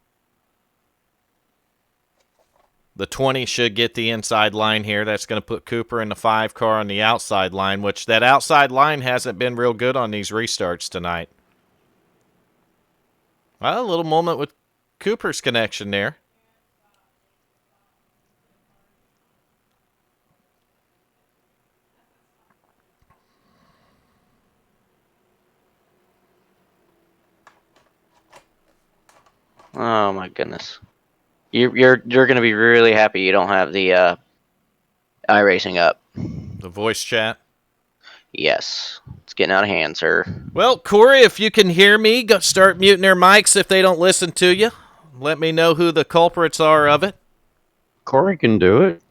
the 20 should get the inside line here. That's going to put Cooper in the 5 car on the outside line, which that outside line hasn't been real good on these restarts tonight. Well, a little moment with Cooper's connection there. Oh my goodness. You're going to be really happy you don't have the iRacing up. The voice chat. Yes. It's getting out of hand, sir. Well, Corey, if you can hear me, go start muting their mics if they don't listen to you. Let me know who the culprits are of it. Corey can do it.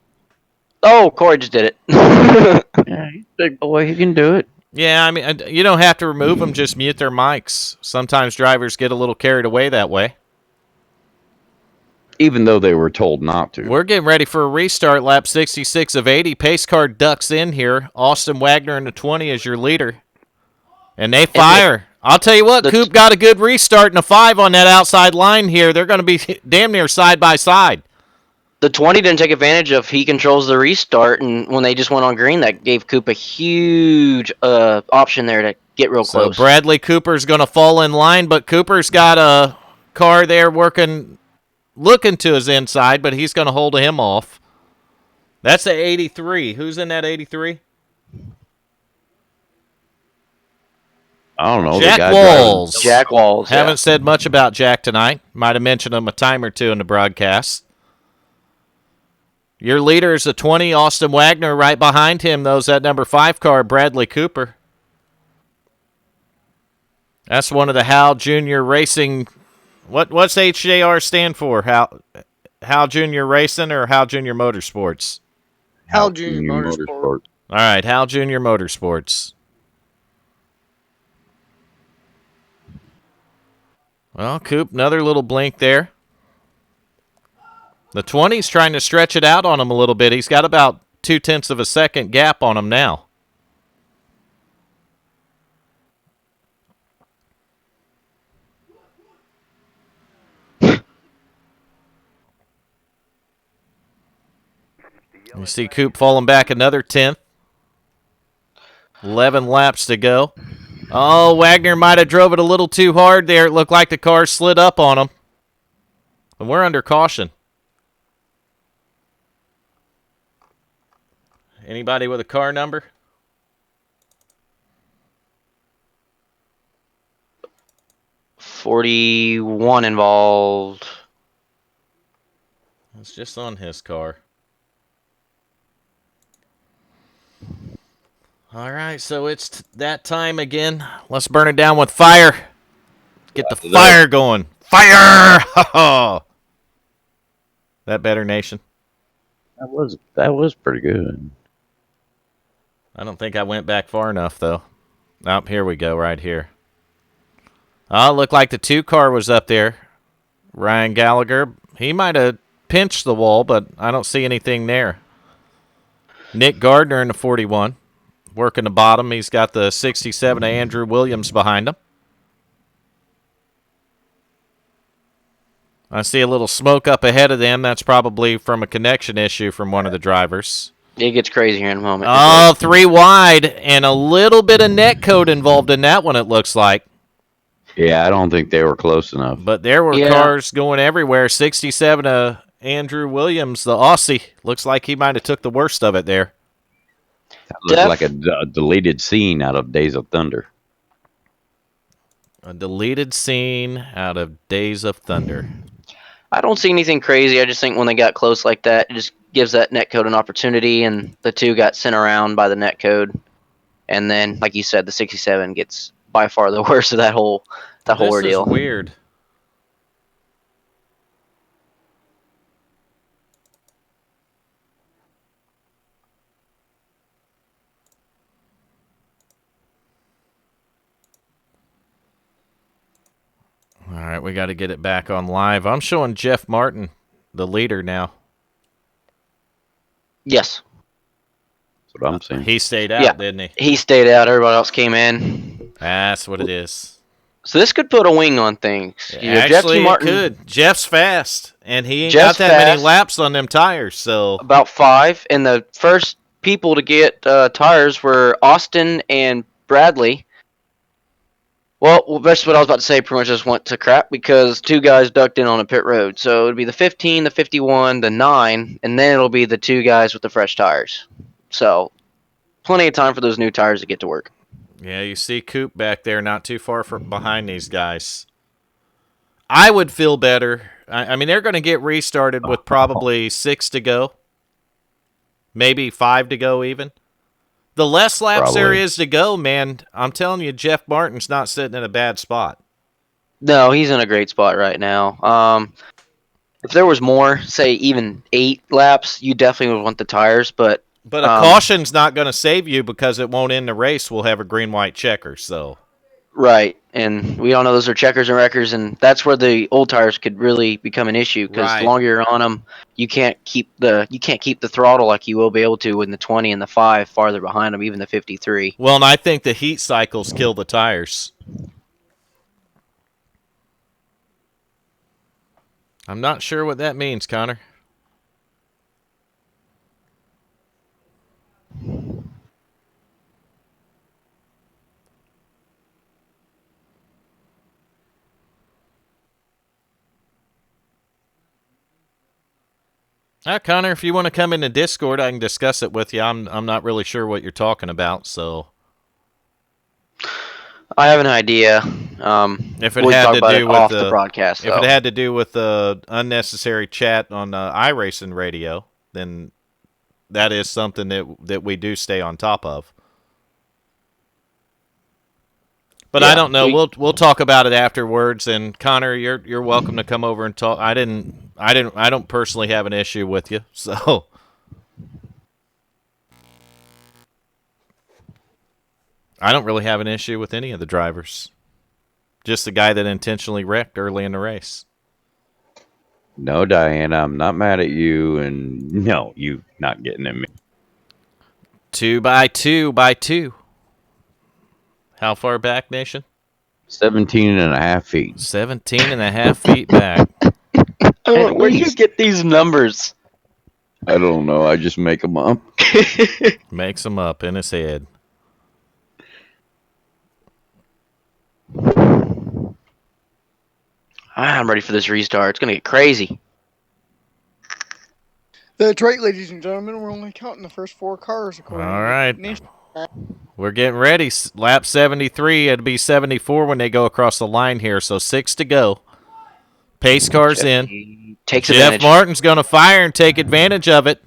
Oh, Corey just did it. Yeah, he's a big boy. He can do it. Yeah, I mean, you don't have to remove them, just mute their mics. Sometimes drivers get a little carried away that way. Even though they were told not to. We're getting ready for a restart, lap 66 of 80. Pace car ducks in here. Austin Wagner in the 20 is your leader. And they fire. I'll tell you what, Coop got a good restart in a 5 on that outside line here. They're going to be damn near side by side. The 20 didn't take advantage of he controls the restart, and when they just went on green, that gave Coop a huge option there to get real close. So Bradley Cooper's going to fall in line, but Cooper's got a car there looking to his inside, but he's going to hold him off. That's the 83. Who's in that 83? I don't know. Jack Walls. Jack Walls. Haven't said much about Jack tonight. Might have mentioned him a time or two in the broadcast. Your leader is the 20, Austin Wagner. Right behind him, though, is that number 5 car, Bradley Cooper. That's one of the Hal Junior Racing. What's HJR stand for? Hal Junior Racing or Hal Junior Motorsports? Hal Junior Motorsport. All right, Hal Junior Motorsports. Well, Coop, another little blink there. The 20's trying to stretch it out on him a little bit. He's got about 0.2 of a second gap on him now. You see Coop falling back another 10th. 11 laps to go. Oh, Wagner might have drove it a little too hard there. It looked like the car slid up on him. And we're under caution. Anybody with a car number? $41 involved. It's just on his car. All right, so it's that time again. Let's burn it down with fire. Get the fire going. Fire! That better, Nation? That was pretty good. I don't think I went back far enough, though. Oh, here we go, right here. Oh, looked like the 2 car was up there. Ryan Gallagher. He might have pinched the wall, but I don't see anything there. Nick Gardner in the 41. Working the bottom. He's got the 67 of Andrew Williams behind him. I see a little smoke up ahead of them. That's probably from a connection issue from one of the drivers. It gets crazy here in a moment. Oh, 3 wide, and a little bit of net code involved in that one, it looks like. Yeah, I don't think they were close enough. But there were cars going everywhere. 67 of Andrew Williams, the Aussie. Looks like he might have took the worst of it there. That looked like a deleted scene out of Days of Thunder. A deleted scene out of Days of Thunder. I don't see anything crazy. I just think when they got close like that, it just gives that netcode an opportunity, and the 2 got sent around by the netcode. And then, like you said, the 67 gets by far the worst of that whole ordeal. This is weird. All right, we got to get it back on live. I'm showing Jeff Martin, the leader now. Yes. That's what I'm saying. He stayed out, didn't he? He stayed out. Everybody else came in. That's what it is. So this could put a wing on things. Actually, it could. Jeff's fast, and he ain't got that many laps on them tires. So about 5, and the first people to get tires were Austin and Bradley. Well, that's what I was about to say. Pretty much just went to crap because 2 guys ducked in on a pit road. So it would be the 15, the 51, the 9, and then it'll be the 2 guys with the fresh tires. So plenty of time for those new tires to get to work. Yeah, you see Coop back there not too far behind these guys. I would feel better. I mean, they're going to get restarted with probably 6 to go. Maybe 5 to go even. The less laps there is to go, man, I'm telling you, Jeff Martin's not sitting in a bad spot. No, he's in a great spot right now. If there was more, say even 8 laps, you definitely would want the tires, but a caution's not going to save you because it won't end the race. We'll have a green-white checker, so. Right, and we all know those are checkers and wreckers, and that's where the old tires could really become an issue because the longer you're on them, you can't keep the throttle like you will be able to in the 20 and the 5 farther behind them, even the 53. Well, and I think the heat cycles kill the tires. I'm not sure what that means, Connor. Connor, if you want to come into Discord, I can discuss it with you. I'm not really sure what you're talking about, so. I have an idea. If it had to do with the broadcast, if it had to do with the unnecessary chat on iRacing Radio, then that is something that we do stay on top of. But I don't know. We'll talk about it afterwards. And Connor, you're welcome to come over and talk. I don't personally have an issue with you, so. I don't really have an issue with any of the drivers. Just the guy that intentionally wrecked early in the race. No, Diana, I'm not mad at you, and no, you not getting at me. 2 by 2 by 2. How far back, Nation? 17 and a half feet. 17 and a half feet back. Where do you get these numbers? I don't know. I just make them up. Makes them up in his head. I'm ready for this restart. It's gonna get crazy. That's right, ladies and gentlemen. We're only counting the first 4 cars. According All to right. Nation. We're getting ready. Lap 73. It'll be 74 when they go across the line here. So 6 to go. Pace car's in. Takes Jeff advantage. Martin's going to fire and take advantage of it.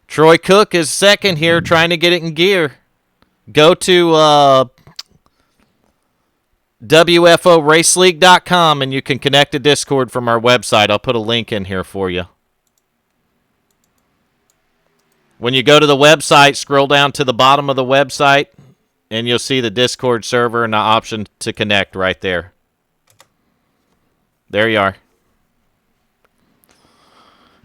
Troy Cook is second here, trying to get it in gear. Go to WFORaceleague.com and you can connect to Discord from our website. I'll put a link in here for you. When you go to the website, scroll down to the bottom of the website, and you'll see the Discord server and the option to connect right there. There you are.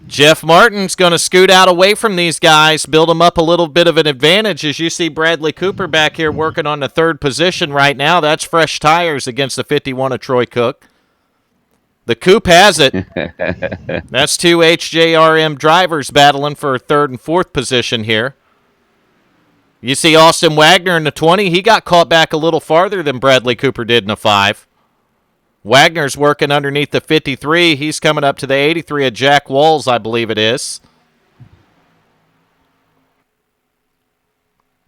Jeff Martin's going to scoot out away from these guys, build them up a little bit of an advantage. As you see Bradley Cooper back here working on the third position right now. That's fresh tires against the 51 of Troy Cook. The Coupe has it. That's 2 HJRM drivers battling for third and fourth position here. You see Austin Wagner in the 20. He got caught back a little farther than Bradley Cooper did in the 5. Wagner's working underneath the 53. He's coming up to the 83 of Jack Walls, I believe it is.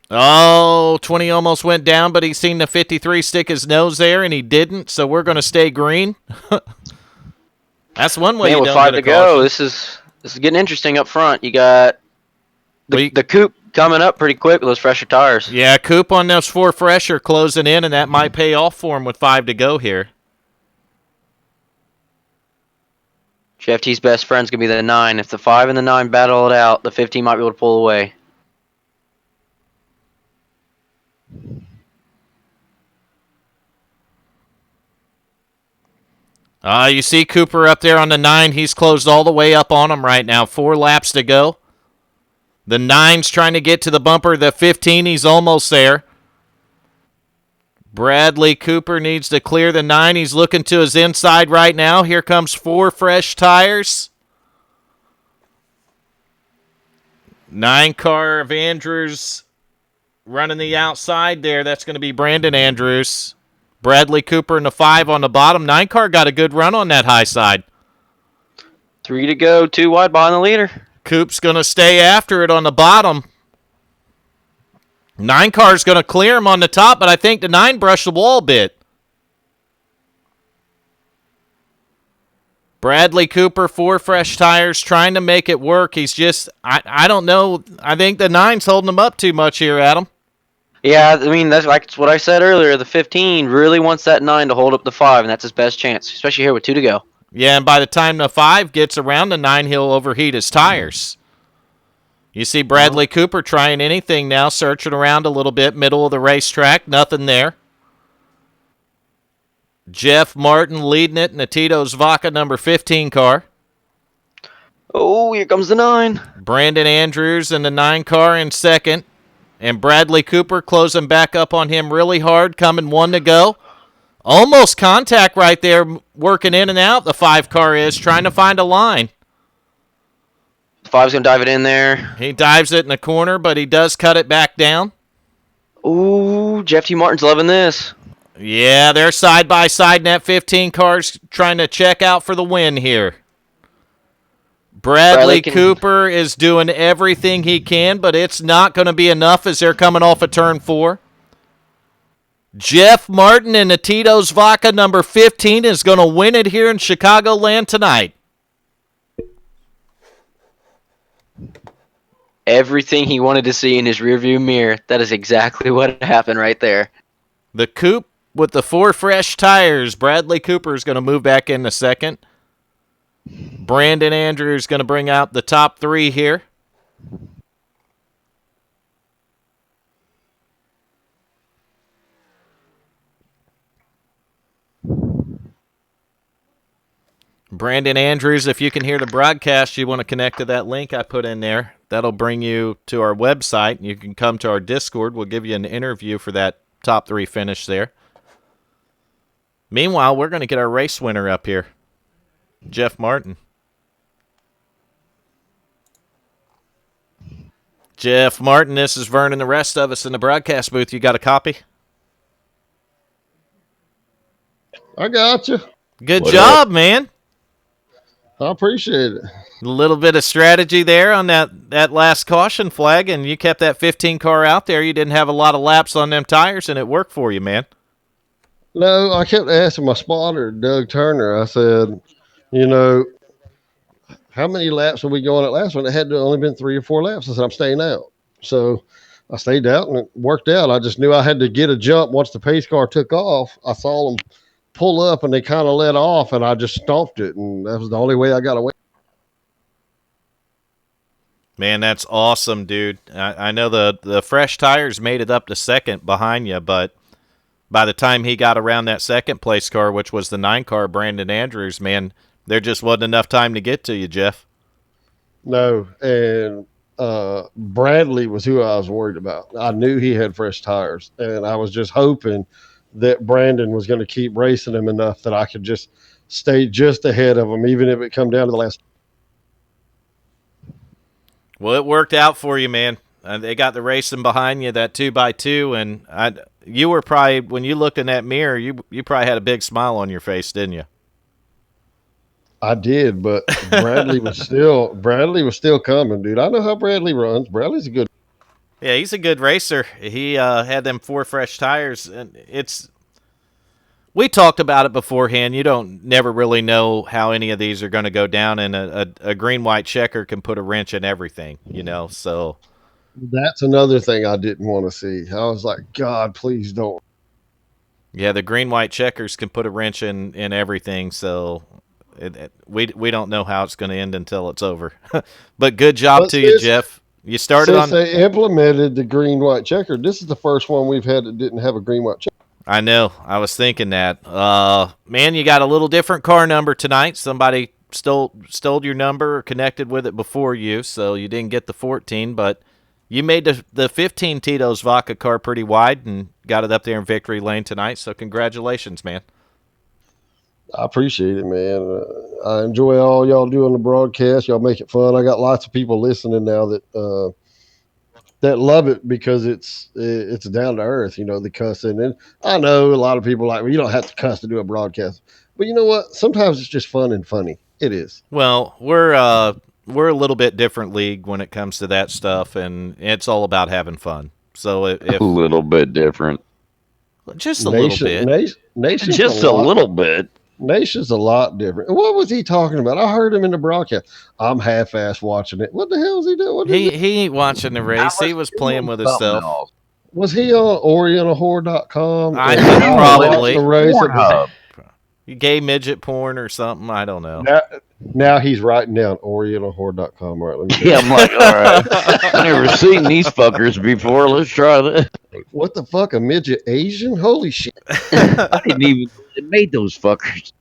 Oh, 20 almost went down, but he seen the 53 stick his nose there, and he didn't, so we're going to stay green. That's one way Man, you with don't 5 get a to go, caution. this is getting interesting up front. You got the coupe coming up pretty quick with those fresher tires. Yeah, Coop on those 4 fresh are closing in, and that might pay off for him with 5 to go here. Jeff T's best friend's going to be the 9. If the 5 and the 9 battle it out, the 15 might be able to pull away. You see Cooper up there on the 9. He's closed all the way up on him right now. 4 laps to go. The 9's trying to get to the bumper. The 15, he's almost there. Bradley Cooper needs to clear the 9. He's looking to his inside right now. Here comes 4 fresh tires. 9 car of Andrews running the outside there. That's going to be Brandon Andrews. Bradley Cooper in the 5 on the bottom. 9 car got a good run on that high side. 3 to go, 2 wide behind the leader. Coop's going to stay after it on the bottom. 9 car's going to clear him on the top, but I think the 9 brushed the wall a bit. Bradley Cooper, 4 fresh tires, trying to make it work. He's just, I don't know. I think the 9's holding him up too much here, Adam. Yeah, I mean, that's like what I said earlier. The 15 really wants that 9 to hold up the 5, and that's his best chance, especially here with 2 to go. Yeah, and by the time the 5 gets around the 9, he'll overheat his tires. You see Bradley Cooper trying anything now, searching around a little bit, middle of the racetrack, nothing there. Jeff Martin leading it in the Tito's Vaca number 15 car. Oh, here comes the 9. Brandon Andrews in the 9 car in second. And Bradley Cooper closing back up on him really hard, coming 1 to go. Almost contact right there, working in and out, the 5 car is, trying to find a line. 5's going to dive it in there. He dives it in the corner, but he does cut it back down. Ooh, Jeff T. Martin's loving this. Yeah, they're side by side in that 15 cars trying to check out for the win here. Bradley Cooper is doing everything he can, but it's not going to be enough as they're coming off of turn 4. Jeff Martin in the Tito's Vaca number 15 is going to win it here in Chicagoland tonight. Everything he wanted to see in his rearview mirror. That is exactly what happened right there. The coupe with the 4 fresh tires. Bradley Cooper is going to move back in the second. Brandon Andrews is going to bring out the top 3 here. Brandon Andrews, if you can hear the broadcast, you want to connect to that link I put in there. That'll bring you to our website. You can come to our Discord. We'll give you an interview for that top 3 finish there. Meanwhile, we're going to get our race winner up here, Jeff Martin. Jeff Martin, this is Vern and the rest of us in the broadcast booth. You got a copy? I got you. Good What job, man. I appreciate it. A little bit of strategy there on that last caution flag, and you kept that 15 car out there. You didn't have a lot of laps on them tires, and it worked for you, man. No, I kept asking my spotter, Doug Turner. I said, you know, how many laps are we going at last one? It had to only been 3 or 4 laps. I said, I'm staying out. So I stayed out, and it worked out. I just knew I had to get a jump once the pace car took off. I saw them pull up, and they kind of let off, and I just stomped it, and that was the only way I got away. Man, that's awesome, dude. I know the fresh tires made it up to second behind you, but by the time he got around that second place car, which was the 9 car, Brandon Andrews, man, there just wasn't enough time to get to you, Jeff. No, and Bradley was who I was worried about. I knew he had fresh tires, and I was just hoping that Brandon was going to keep racing him enough that I could just stay just ahead of him, even if it come down to the last. Well, it worked out for you, man. They got the racing behind you, that 2x2, and you were probably, when you looked in that mirror, you probably had a big smile on your face, didn't you? I did, but Bradley was still coming, dude. I know how Bradley runs. Bradley's a good. Yeah, he's a good racer. He had them 4 fresh tires, and we talked about it beforehand. You don't never really know how any of these are going to go down, and a green-white checker can put a wrench in everything, so. That's another thing I didn't want to see. I was like, God, please don't. Yeah, the green-white checkers can put a wrench in everything, so we don't know how it's going to end until it's over. But good job to you, Jeff. You started since they implemented the green-white checker, this is the first one we've had that didn't have a green-white checker. I know. I was thinking that. Man, you got a little different car number tonight. Somebody stole your number or connected with it before you, so you didn't get the 14, but you made the 15 Tito's Vodka car pretty wide and got it up there in victory lane tonight, so congratulations, man. I appreciate it, man. I enjoy all y'all do on the broadcast. Y'all make it fun. I got lots of people listening now that love it because it's down to earth, the cussing. And I know a lot of people like, well, you don't have to cuss to do a broadcast, but you know what? Sometimes it's just fun and funny. It is. Well, we're a little bit different league when it comes to that stuff, and it's all about having fun. So if A little bit different. just a little bit, Nation's Just a little bit. Nation's a lot different. What was he talking about? I heard him in the broadcast. I'm half-ass watching it. What the hell is he doing? he ain't watching the race. He was playing with himself. Was he on OrientalWhore.com? I think probably. The race Gay midget porn or something. I don't know. Now he's writing down OrientalWhore.com. All right, let me Yeah, I'm like, all right. I've never seen these fuckers before. Let's try this. What the fuck? A midget Asian? Holy shit. I didn't even know they made those fuckers.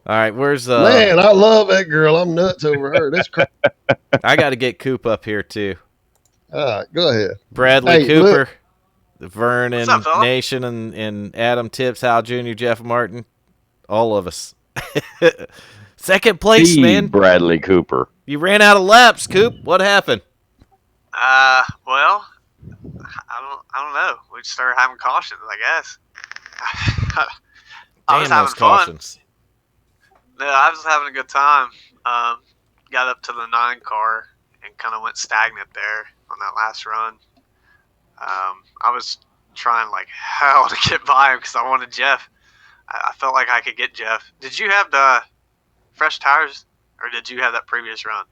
All right, where's Man, I love that girl. I'm nuts over her. That's crazy. I got to get Coop up here too. All right, go ahead. Bradley Hey, Cooper, Vern and What's up, fella? Nation and Adam Tips, Hal Jr., Jeff Martin, all of us. Second place, man. Bradley Cooper. You ran out of laps, Coop. What happened? Well, I don't know. We just started having cautions, I guess. I was Damn having those fun. cautions. No, I was having a good time. Got up to the 9 car and kind of went stagnant there on that last run. I was trying like hell to get by him because I wanted Jeff. I felt like I could get Jeff. Did you have the fresh tires, or did you have that previous run?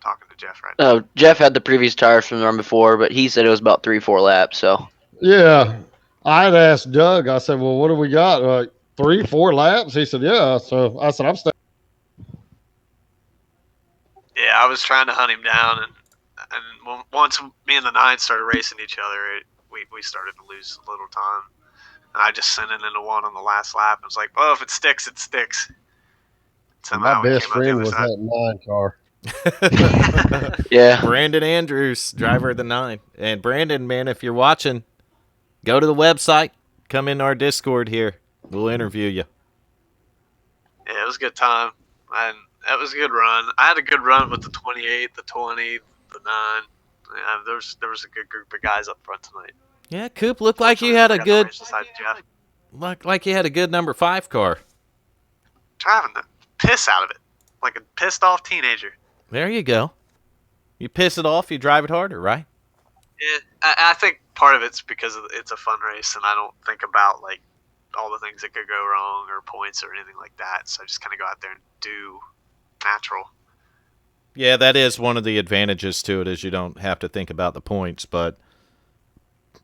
Talking to Jeff right now. No, Jeff had the previous tires from the run before, but he said it was about 3-4 laps. So Yeah. I'd asked Doug, I said, well, what do we got? Like 3-4 laps? He said, yeah. So I said, I'm staying. Yeah, I was trying to hunt him down, and once me and the 9 started racing each other, we started to lose a little time. And I just sent it into one on the last lap. It was like, well, if it sticks, it sticks. My semi. We best came out the friend other was side. that 9 car. Yeah. Brandon Andrews, driver of the 9. And Brandon, man, if you're watching, go to the website. Come in our Discord here. We'll interview you. Yeah, it was a good time, and that was a good run. I had a good run with the 28, the 20, the 9. Yeah, there was a good group of guys up front tonight. Yeah, Coop, looked like you Unfortunately, had I a forgot to good race beside Jeff. like you had a good number 5 car. Driving the piss out of it, like a pissed off teenager. There you go. You piss it off, you drive it harder, right? Yeah, I think part of it's because it's a fun race, and I don't think about like all the things that could go wrong or points or anything like that. So I just kind of go out there and do natural. Yeah, that is one of the advantages to it, is you don't have to think about the points. But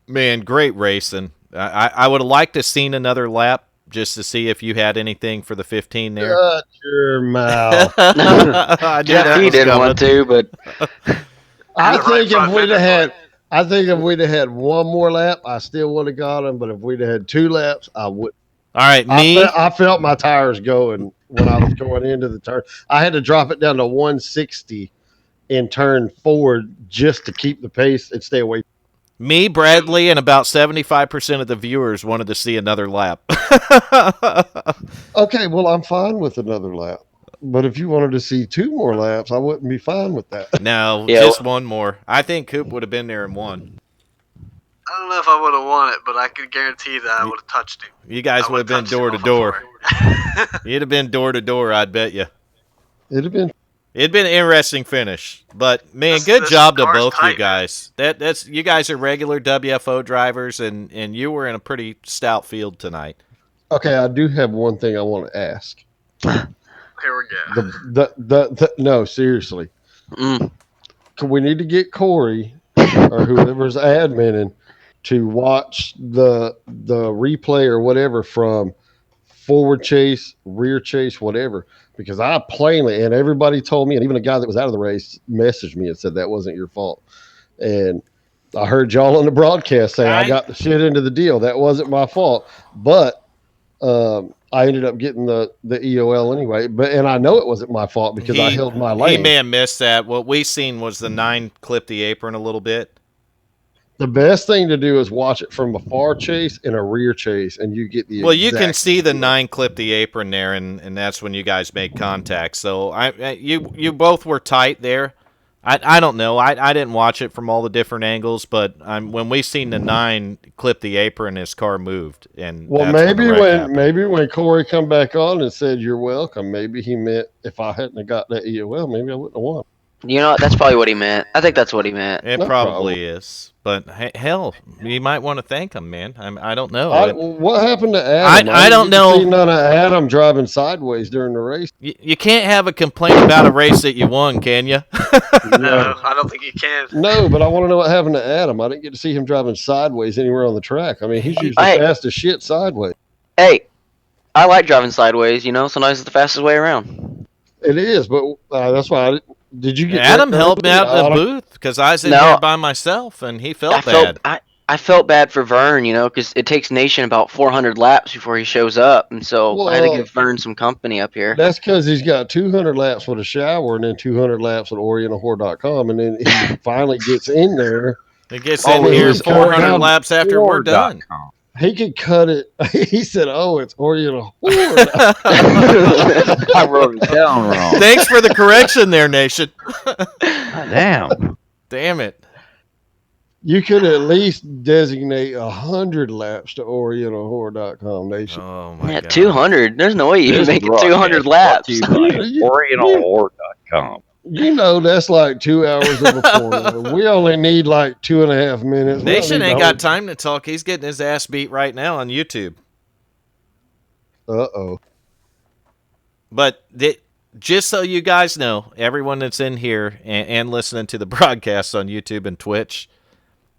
man, great racing. I would have liked to seen another lap just to see if you had anything for the 15 there. Shut your mouth. I knew Jeff, that he was didn't coming. want to, but I The right think front if we'd fender have for had, I think if we'd have had one more lap, I still would have got him. But if we'd have had 2 laps, I would. All right, I felt my tires going when I was going into the turn. I had to drop it down to 160 in turn 4 just to keep the pace and stay away. me, Bradley, and about 75% of the viewers wanted to see another lap. Okay, well, I'm fine with another lap. But if you wanted to see 2 more laps, I wouldn't be fine with that. No, Yeah, just one more. I think Coop would have been there in one. I don't know if I would have won it, but I can guarantee that I would have touched him. You guys I would have been touched him door to off door. before. You'd have been door to door, I'd bet you. It'd have been. It'd been an interesting finish, but man, This- good this job to car's both tight, you guys. That's you guys are regular WFO drivers, and you were in a pretty stout field tonight. Okay, I do have one thing I want to ask. Here we go. No, seriously. mm, We need to get Corey or whoever's adminning to watch the replay or whatever from forward chase, rear chase, whatever. Because I plainly, and everybody told me, and even the guy that was out of the race messaged me and said that wasn't your fault. And I heard y'all on the broadcast say I got the shit into the deal. That wasn't my fault. But I ended up getting the EOL anyway. And I know it wasn't my fault because I held my He lane. may have missed that. What we seen was the 9 clip the apron a little bit. The best thing to do is watch it from a far chase and a rear chase, and you get the. Well, you can exact see the feel. 9 clip the apron there, and that's when you guys make contact. So you both were tight there. I don't know. I didn't watch it from all the different angles, but when we seen the 9 clip the apron, his car moved, and Well, that's when the wreck happened. maybe when Corey come back on and said you're welcome, maybe he meant if I hadn't have got that EOL, maybe I wouldn't have won. you know what? That's probably what he meant. I think that's what he meant. It No probably problem. is, but hell, you might want to thank him, man. I don't know. What happened to Adam? I don't didn't get to know. see none of Adam driving sideways during the race. You can't have a complaint about a race that you won, can you? No, I don't think you can. No, but I want to know what happened to Adam. I didn't get to see him driving sideways anywhere on the track. I mean, he's usually Hey. fast as shit sideways. Hey, I like driving sideways. You know, sometimes it's the fastest way around. It is, but that's why I didn't. Did you get Adam that helped me out in the early? booth because I was in No. there by myself, and he felt I bad. felt I felt bad for Vern, you know, because it takes Nation about 400 laps before he shows up, and so I had to Well, give Vern some company up here. That's because he's got 200 laps with a shower and then 200 laps with orientalwhore.com, and then he finally gets in there. It gets Oh, in it here was 400 around laps after we're done. He could cut it. He said, "Oh, it's Oriental Whore." I wrote it down wrong. Thanks for the correction there, Nation. Damn. Damn it. You could at least designate 100 laps to orientalwhore.com nation. Oh my Yeah, god. 200. There's no way you can This make it broadcast 200 brought laps. to you by OrientalWhore.com. You know that's like 2 hours of a porno. We only need like 2.5 minutes. We don't Nation need ain't the got time to talk. He's getting his ass beat right now on YouTube. whole- Uh-oh. But just so you guys know, everyone that's in here and listening to the broadcast on YouTube and Twitch,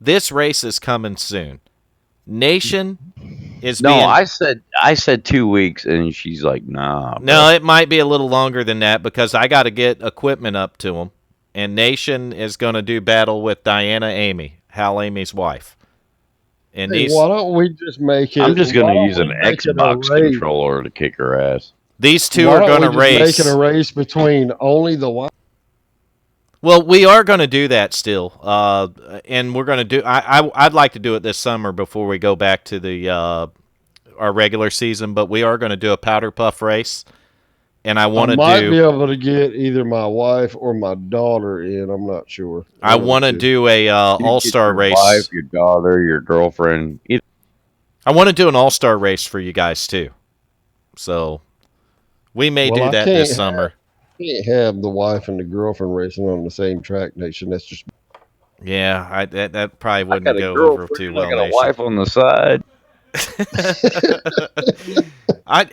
this race is coming soon. Nation is No, being... I said 2 weeks, and she's like, nah. No, it might be a little longer than that because I got to get equipment up to him. And Nation is going to do battle with Diana Amy, Hal Amy's wife. And Hey, these... why don't we just make it? I'm just why going to don't use we an make it a Xbox race? controller to kick her ass. These two Why are don't going we to just race. make it a race between only the wife? Well, we are going to do that still, and we're going to do. I'd like to do it this summer before we go back to the our regular season. But we are going to do a powder puff race, and I I want to might be do. able to get either my wife or my daughter in. I'm not sure. I One of the want to two. do a You all get star your race. wife, your daughter, your girlfriend. I want to do an all star race for you guys too. So we may Well, do I that this summer. can't have the wife and the girlfriend racing on the same track, Nation. That's just Yeah, that probably I wouldn't got a go over too girlfriend. I well, got a Nation. wife on the side.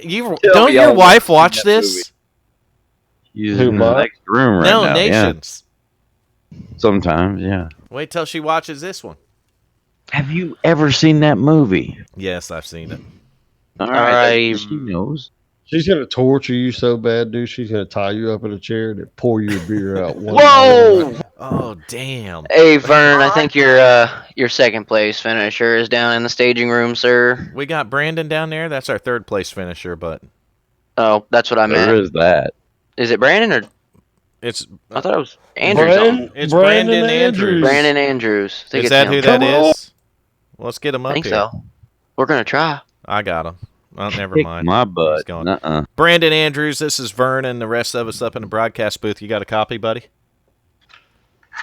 You Tell don't me your y'all never wife seen watch that movie. this? She's Who, in the mine? next room right No, now. Yeah, Nations. sometimes. Yeah. Wait till she watches this one. Have you ever seen that movie? Yes, I've seen it. All All right, right. she knows. she's gonna torture you so bad, dude. She's gonna tie you up in a chair and then pour your beer out one by one. Whoa! Oh, damn. Hey Vern, I think your second place finisher is down in the staging room, sir. We got Brandon down there. That's our third place finisher, but Oh, that's what I There meant. is that. Is it Brandon or it's I thought it was Andrew something. It's Brandon Brandon Andrews. Brandon Andrews. I think Is it's that him. who that Come on. is? Let's get him I up think here. so. We're gonna try. I got him. Oh, never Kick mind. my He's butt. gone. Nuh-uh. Brandon Andrews, this is Vern and the rest of us up in the broadcast booth. You got a copy, buddy?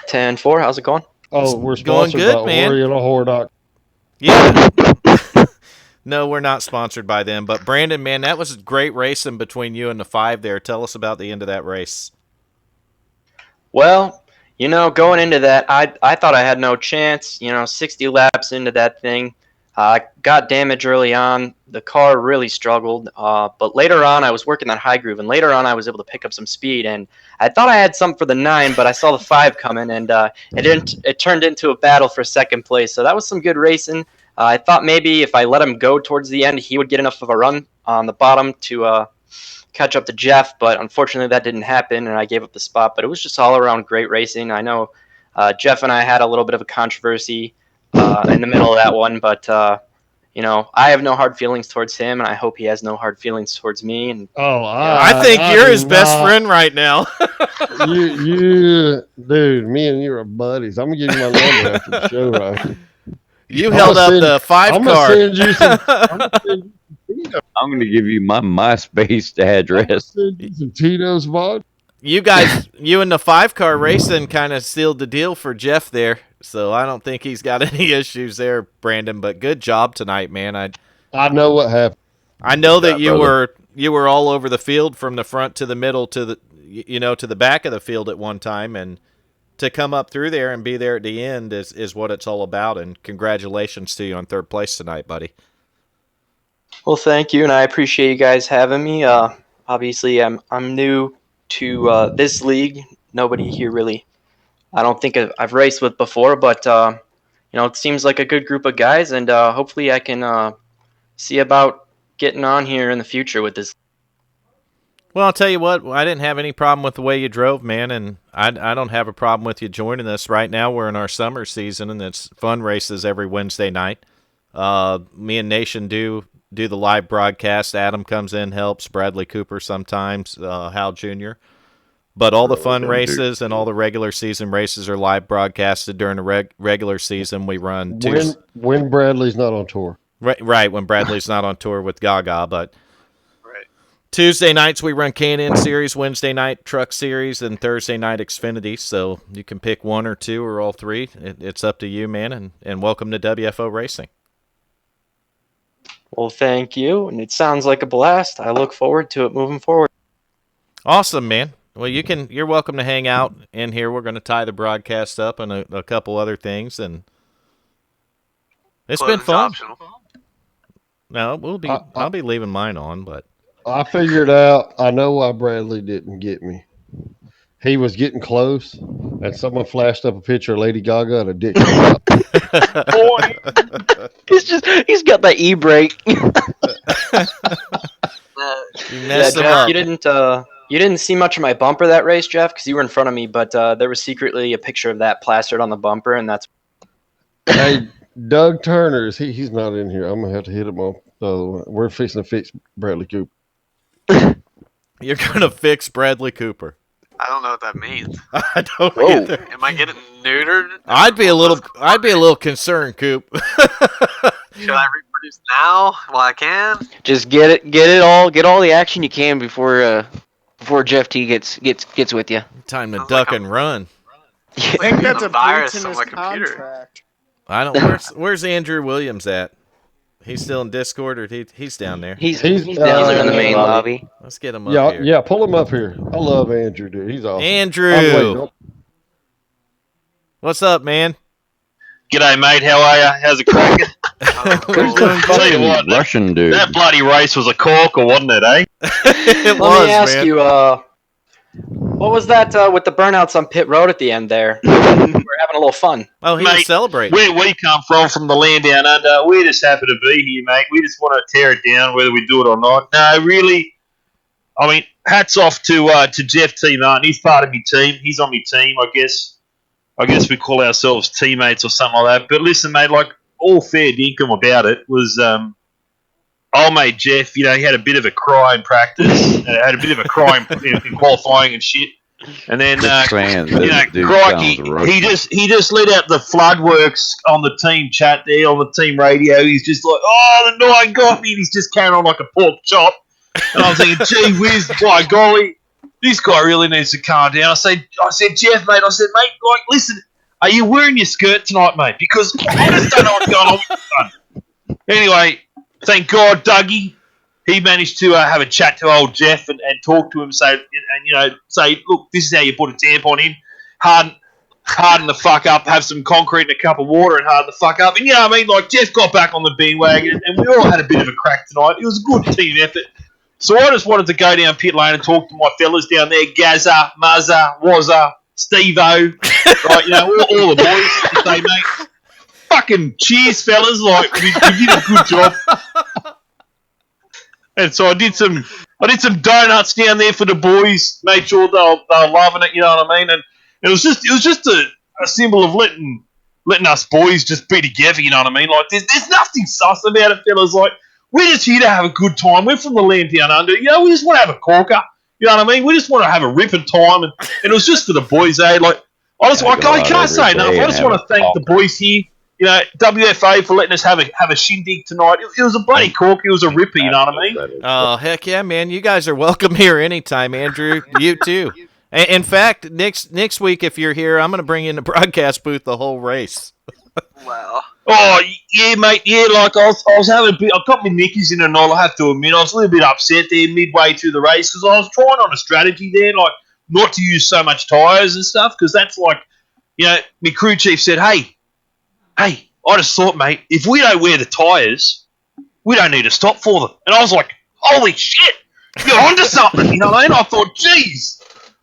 10-4, how's it going? Oh, we're Going sponsored good, by man. Oriental Yeah. No, we're not sponsored by them. But Brandon, man, that was great racing between you and the 5 there. Tell us about the end of that race. Well, going into that, I thought I had no chance. 60 laps into that thing, got damage early on. The car really struggled, but later on I was working that high groove, and later on I was able to pick up some speed. And I thought I had something for the 9, but I saw the 5 coming, and it didn't. It turned into a battle for second place. So that was some good racing. I thought maybe if I let him go towards the end, he would get enough of a run on the bottom to catch up to Jeff, but unfortunately that didn't happen, and I gave up the spot. But it was just all around great racing. I know Jeff and I had a little bit of a controversy in the middle of that one, but I have no hard feelings towards him, and I hope he has no hard feelings towards me. And Oh, I think you're do his best not. friend right now. Dude, me and you are buddies. I'm gonna give you my number after the show, right? You I'm held gonna up send- the 5 I'm gonna car. send you some. I'm gonna send you I'm going to give you my MySpace I'm gonna address. send you some Tito's vodka. You guys, you and the 5 car racing kind of sealed the deal for Jeff there. So I don't think he's got any issues there, Brandon. But good job tonight, man. I know what happened. I know that job, brother. you were all over the field from the front to the middle to the to the back of the field at one time, and to come up through there and be there at the end is what it's all about. And congratulations to you on third place tonight, buddy. well, thank you, and I appreciate you guys having me. Obviously, I'm new to this league. Nobody here really, I don't think I've raced with before, but it seems like a good group of guys, and hopefully I can see about getting on here in the future with this. Well, I'll tell you what, I didn't have any problem with the way you drove, man, and I don't have a problem with you joining us. Right now we're in our summer season, and it's fun races every Wednesday night. Me and Nation do the live broadcast. Adam comes in, helps. Bradley Cooper sometimes, Hal Jr. But all the fun races and all the regular season races are live broadcasted during the regular season. We run When Bradley's not on tour. right when Bradley's not on tour with Gaga, but Right. Tuesday nights we run K&N Series, Wednesday night Truck Series, and Thursday night Xfinity. So you can pick one or two or all three. It's up to you, man. And welcome to WFO Racing. Well, thank you, and it sounds like a blast. I look forward to it moving forward. Awesome, man. Well, you're welcome to hang out in here. We're going to tie the broadcast up and a couple other things, and it's been Clothing's fun. optional. No, I'll be leaving mine on, but I figured out. I know why Bradley didn't get me. He was getting close, and someone flashed up a picture of Lady Gaga and a dick came out. Boy, he's got that e-brake. you Yeah, messed them Jeff, up. you didn't see much of my bumper that race, Jeff, because you were in front of me. But there was secretly a picture of that plastered on the bumper, and that's Hey, Doug Turner, he's not in here. I'm gonna have to hit him on the other one. We're fixing to fix Bradley Cooper. You're gonna fix Bradley Cooper. I don't know what that means. I don't Whoa. either. Am I getting neutered? I'd be a little concerned, Coop. Should I reproduce now while I can? Just get all the action you can before Jeff T gets with you. Time to Sounds duck like and run. I think that's A a virus breach in on his my computer. contract. I don't. Where's Andrew Williams at? He's still in Discord, or he's down there. He's He's, down there in the uh, main lobby. Let's get him up here. Yeah, pull him up here. I love Andrew, dude. He's awesome. Andrew, what's up, man? G'day, mate. How are ya? How's it cracking? Who's the Tell you what, fucking Russian dude? that bloody race was a corker, wasn't it, eh? It Let me ask man. you, what was that with the burnouts on pit road at the end there? We were having a little fun. Oh, he was Mate, celebrating. Where we come from the land down under, we're just happy to be here, mate. We just want to tear it down, whether we do it or not. No, really, I mean, hats off to Jeff T. Martin. He's part of my team. He's on my team, I guess. I guess we call ourselves teammates or something like that. But listen, mate, like, all fair dinkum about it was old mate Jeff, you know, he had a bit of a cry in practice, had a bit of a cry in qualifying and shit. And then, crikey, he just let out the flood works on the team chat there, on the team radio. He's just like, oh, the nine got me. And he's just carrying on like a pork chop. And I'm thinking, gee whiz, by golly, this guy really needs to calm down. I said, Jeff, mate, like, listen, are you wearing your skirt tonight, mate? Because I just don't know what's going on with your son. Anyway, thank God, Dougie, he managed to have a chat to old Jeff and talk to him, say, look, this is how you put a tampon in. Harden the fuck up, have some concrete and a cup of water and harden the fuck up. And, you know what I mean? Like, Jeff got back on the bandwagon and we all had a bit of a crack tonight. It was a good team effort. So I just wanted to go down pit lane and talk to my fellas down there, Gazza, Muzza, Wazza, Steve-O, right, you know, all the boys, to say, mate, fucking cheers, fellas, like, we did a good job. And so I did some donuts down there for the boys, made sure they were loving it, you know what I mean? And it was just a symbol of letting us boys just be together, you know what I mean? Like, there's nothing sus about it, fellas, like, we're just here to have a good time. We're from the land down under. You know, we just want to have a corker. You know what I mean? We just want to have a ripping time. And it was just for the boys, eh? Like, I can't say enough. I just want to thank the boys here. You know, WFO for letting us have a shindig tonight. It was a bloody corker. It was a ripper, you know what I mean? Oh, heck yeah, man. You guys are welcome here anytime, Andrew. You too. In fact, next week, if you're here, I'm going to bring you in the broadcast booth the whole race. Wow. Oh, yeah, mate, yeah, like, I was having a bit, I got my knickies in and all, I have to admit. I was a little bit upset there midway through the race because I was trying on a strategy there, like, not to use so much tyres and stuff, because that's like, you know, my crew chief said, hey, I just thought, mate, if we don't wear the tyres, we don't need to stop for them. And I was like, holy shit, you're onto something, you know what I mean? I thought, geez.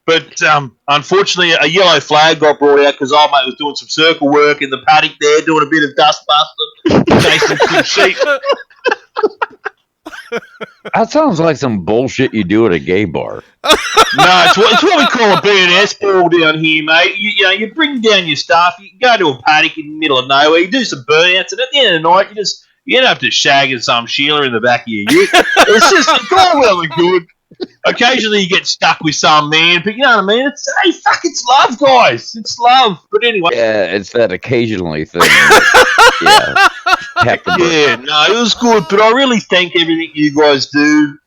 But unfortunately, a yellow flag got brought out because old mate was doing some circle work in the paddock there, doing a bit of dust busting, chasing some sheep. That sounds like some bullshit you do at a gay bar. No, it's what we call a B&S ball down here, mate. You know, you bring down your stuff, you go to a paddock in the middle of nowhere, you do some burnouts, and at the end of the night, you end up just shagging some Sheila in the back of your ute. It's all well and good. Occasionally you get stuck with some man, but you know what I mean? It's love, guys. It's love. But anyway. Yeah, it's that occasionally thing. Yeah. Yeah, no, it was good, but I really thank everything you guys do.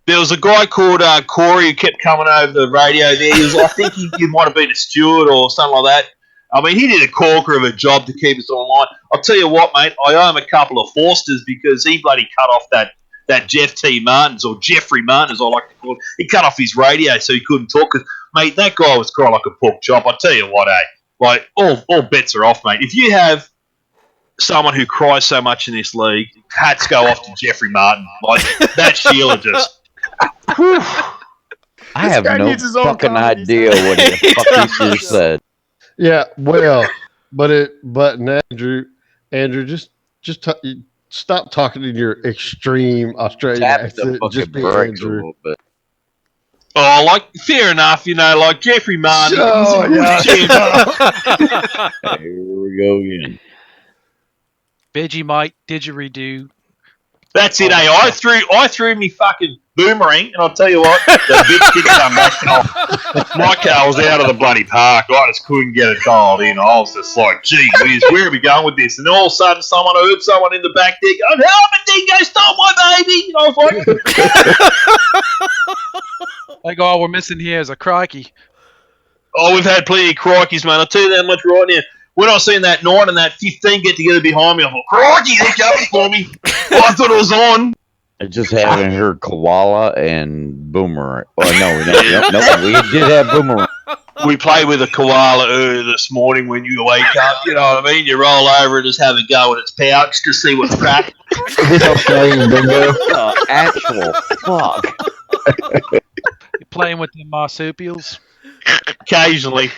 There was a guy called Corey who kept coming over the radio there. I think he might have been a steward or something like that. I mean, he did a corker of a job to keep us online. I'll tell you what, mate, I owe him a couple of Forsters because he bloody cut off that Jeff T. Martins, or Jeffrey Martin, as I like to call him. He cut off his radio so he couldn't talk. Cause, mate, that guy was crying like a pork chop. I tell you what, like, all bets are off, mate. If you have someone who cries so much in this league, hats go off to Jeffrey Martin. Like, that Sheila just... I have no fucking idea what the fuck he just said. Yeah, well, but Andrew, just stop talking in your extreme Australian accent. Just be Andrew. Oh, like, fair enough, you know, like Jeffrey Martin. Oh, yeah. Here we go again. Vegemite didgeridoo. That's it, eh? I threw me fucking boomerang, and I'll tell you what, the bitch didn't come back. My car was out of the bloody park. I just couldn't get it dialed in. I was just like, gee whiz, where are we going with this? And all of a sudden, I heard someone in the back there going, help me, Dingo, stop my baby! And I was like... Like, all we're missing here is a crikey. Oh, we've had plenty of crikeys, man. I'll tell you that much right now. When I seen that 9 and that 15 get together behind me, I thought, crikey, they're coming for me. I thought it was on. I just haven't heard koala and boomerang. Oh, no, we did have boomerang. We played with a koala earlier this morning when you wake up, you know what I mean? You roll over and just have a go in its pouch to see what's cracked. Actual fuck. You playing with the marsupials? Occasionally.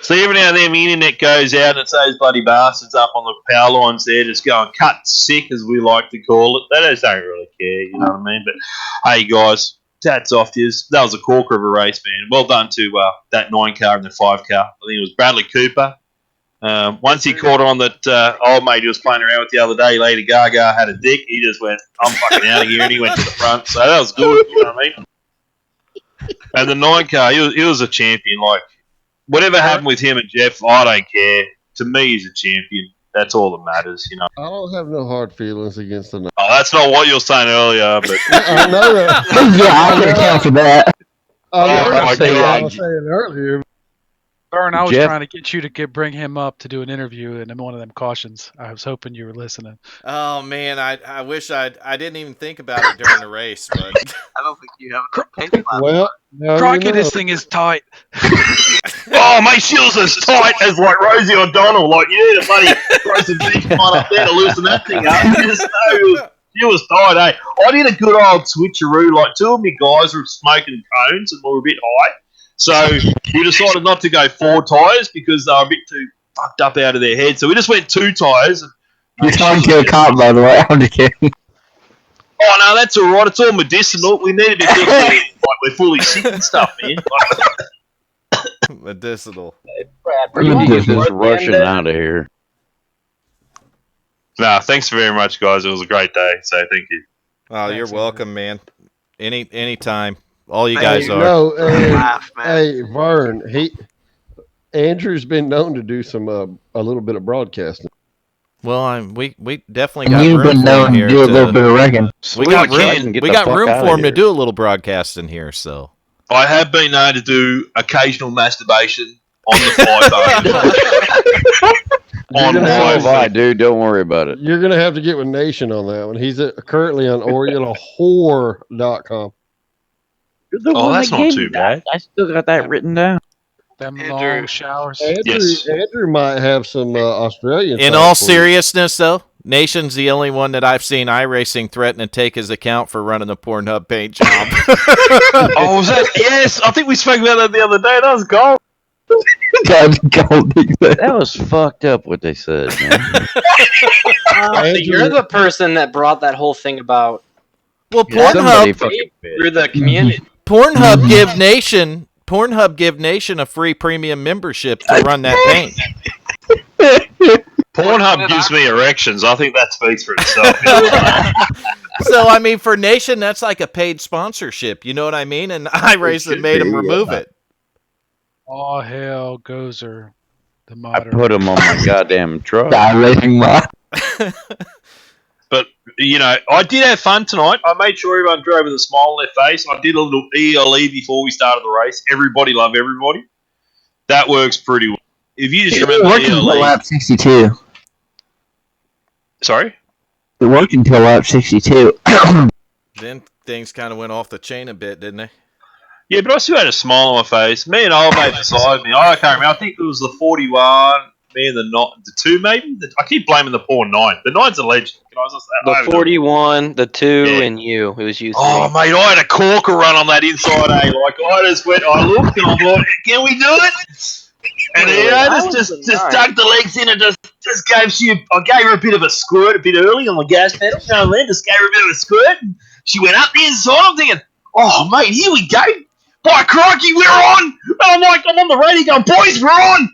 So every now and then the internet goes out and it's those bloody bastards up on the power lines there just going cut sick, as we like to call it. They just don't really care, you know what I mean? But hey guys, hats off to you. That was a corker of a race, man. Well done to that 9 car and the 5 car. I think it was Bradley Cooper. Once he caught on that old mate he was playing around with the other day, Lady Gaga had a dick, he just went, I'm fucking out of here, and he went to the front. So that was good, you know what I mean? And the 9 car, he was a champion. Like, whatever happened with him and Jeff, I don't care. To me, he's a champion. That's all that matters, you know. I don't have no hard feelings against the. Oh, that's not what you were saying earlier, but I know that. Yeah, I can account for that. I my God. was saying earlier. Vern, I was Jeff? trying to get you to bring him up to do an interview in one of them cautions. I was hoping you were listening. Oh man, I wish I didn't even think about it during the race, but I don't think you have enough patience. Well, no, Crikey, you know. this thing is tight. oh, mate, she was as tight as like Rosie O'Donnell. Like, you need a bloody throw some beef on up there to loosen that thing up. You just know she was tight, eh? I did a good old switcheroo. Like, 2 of me guys were smoking cones and we were a bit high. So we decided not to go 4 tyres because they were a bit too fucked up out of their head. So we just went 2 tyres. You're talking to a cop, by the way. I'm just kidding. Oh, no, that's all right. It's all medicinal. We need to be thinking like we're fully sick and stuff, man. medicinal. We need to get this Russian out of here. Nah, thanks very much, guys. It was a great day, so thank you. Oh, you're Thanks, welcome, man. Anytime. All you Hey, guys are. No, Laugh, man. hey, Vern, Andrew's been known to do some a little bit of broadcasting. Well, we definitely got You've room been for known him to here. do a little bit of wrecking. We got Sweet, I room. can get We the got fuck room outta for him to here. do a little broadcasting here. So I have been known to do occasional masturbation on the 5 You're on gonna have live. to- I do. Don't worry about it. You're gonna have to get with Nation on that one. He's currently on OrientalWhore.com. Oh, that's not too bad. I still got that written down. Them Andrew. long showers. Yes. Andrew might have some Australian. in side all for you. seriousness, though, Nation's the only one that I've seen iRacing threaten to take his account for running a Pornhub paint job. Oh, was that? Yes, I think we spoke about that the other day. That was gold. That was fucked up what they said, man. Andrew- You're the person that brought that whole thing about Well, Somebody Pornhub, fucking through the community. Pornhub give Nation a free premium membership to run that paint. Pornhub gives me erections. I think that speaks for itself. So I mean, for Nation, that's like a paid sponsorship. You know what I mean? And iRacing made him remove it. All hell Gozer, the I modern. put them on my goddamn truck. But, you know, I did have fun tonight. I made sure everyone drove with a smile on their face. I did a little ELE before we started the race. Everybody love everybody. That works pretty well. If you just remember Working until ELE. lap 62. Sorry? It worked until lap 62. Then things kind of went off the chain a bit, didn't they? Yeah, but I still had a smile on my face. Me and old mate beside me, I can't remember. I think it was the 41, me and the 2 maybe. I keep blaming the poor 9. The 9's a legend. Can I just, I The haven't- 41, the 2, Yeah. and you. It was you three. Oh, mate, I had a corker run on that inside, eh? Like, I just went, I looked and I'm like, can we do it? And you know, just dug the legs in and just I gave her a bit of a squirt a bit early on the gas pedal. You know what I mean? Just gave her a bit of a squirt. And she went up the inside. I'm thinking, oh, mate, here we go. By crikey, we're on. And I'm like, I'm on the radio going, boys, we're on.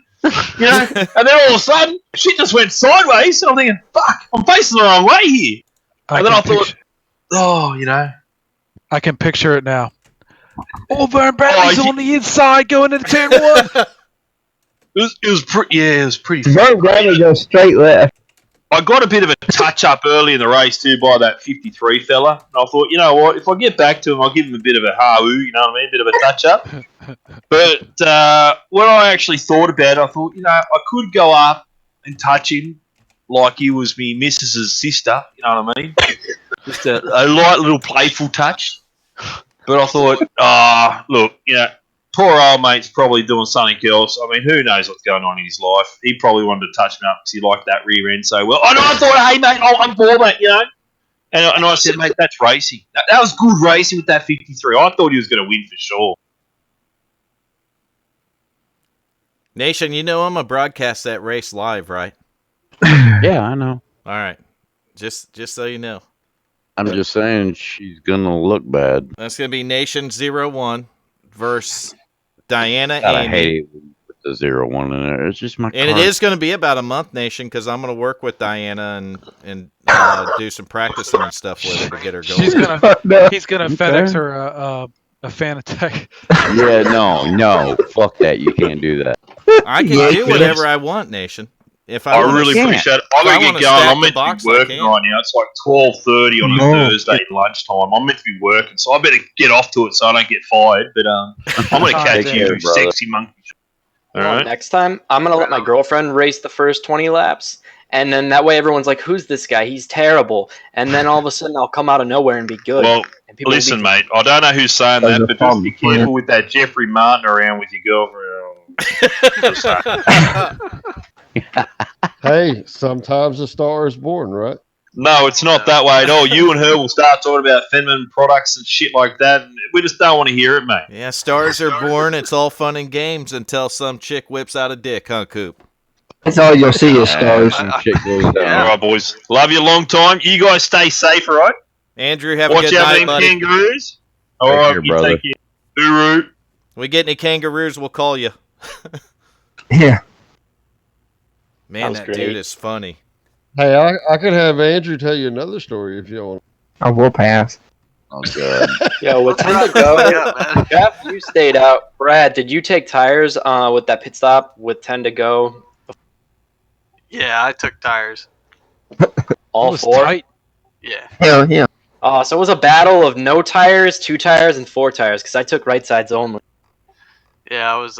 You know? And then all of a sudden, shit just went sideways. And I'm thinking, fuck, I'm facing the wrong way here. And then I thought, you know. I can picture it now. Oh, Vern Bradley's Oh, on the inside going into turn one. It was pretty. Vern Bradley goes straight left. I got a bit of a touch up early in the race too by that 53 fella, and I thought, you know what, if I get back to him, I'll give him a bit of a ha-oo, you know what I mean, a bit of a touch up. But when I actually thought about it, I thought, you know, I could go up and touch him like he was me missus's sister, you know what I mean? Just a light little playful touch. But I thought, look, you know, poor old mate's probably doing something else. I mean, who knows what's going on in his life? He probably wanted to touch me up because he liked that rear end so well. And I thought, hey, mate, I'm for mate, you know. And I said, mate, that's racing. That was good racing with that 53. I thought he was going to win for sure. Nation, you know I'm going to broadcast that race live, right? Yeah, I know. All right. Just so you know. I'm just saying she's gonna look bad. That's going to be Nation 01 versus Diana God, I Amy. hate it with the 01 in there. It's just my And car. it is going to be about a month, Nation, because I'm going to work with Diana and do some practicing and stuff with her to get her going. He's gonna FedEx her a Fanatec. Yeah, no, fuck that. You can't do that. I can do whatever I want, Nation. If I really appreciate it. I'm going to get going. I'm meant to be working right now. It's like 12:30 on a Thursday lunchtime. I'm meant to be working, so I better get off to it so I don't get fired. But I'm going to catch you, sexy monkey. All right. Next time, I'm going to let my girlfriend race the first 20 laps. And then that way everyone's like, who's this guy? He's terrible. And then all of a sudden I'll come out of nowhere and be good. Well, listen, mate, I don't know who's saying that, but just be careful with that Jeffrey Martin around with your girlfriend. Hey, sometimes a star is born, right? No, it's not that way at all. You and her will start talking about Fenman products and shit like that, and we just don't want to hear it, mate. Yeah, stars are born. It's all fun and games until some chick whips out a dick, huh, Coop? That's all you'll see is stars. All right, boys. Love you a long time. You guys stay safe, all right? Andrew, have Watch a good out night, them buddy. kangaroos. All right, you brother. take care. Uru. We get any kangaroos, we'll call you. Yeah. Man, that dude is funny. Hey, I could have Andrew tell you another story if you want. I will pass. Oh, God. Yo, with 10 to go, Jeff, you stayed out. Brad, did you take tires with that pit stop with 10 to go? Yeah, I took tires. All four? Tight. Yeah. Hell yeah. So it was a battle of no tires, 2 tires, and 4 tires, because I took right sides only. Yeah, I was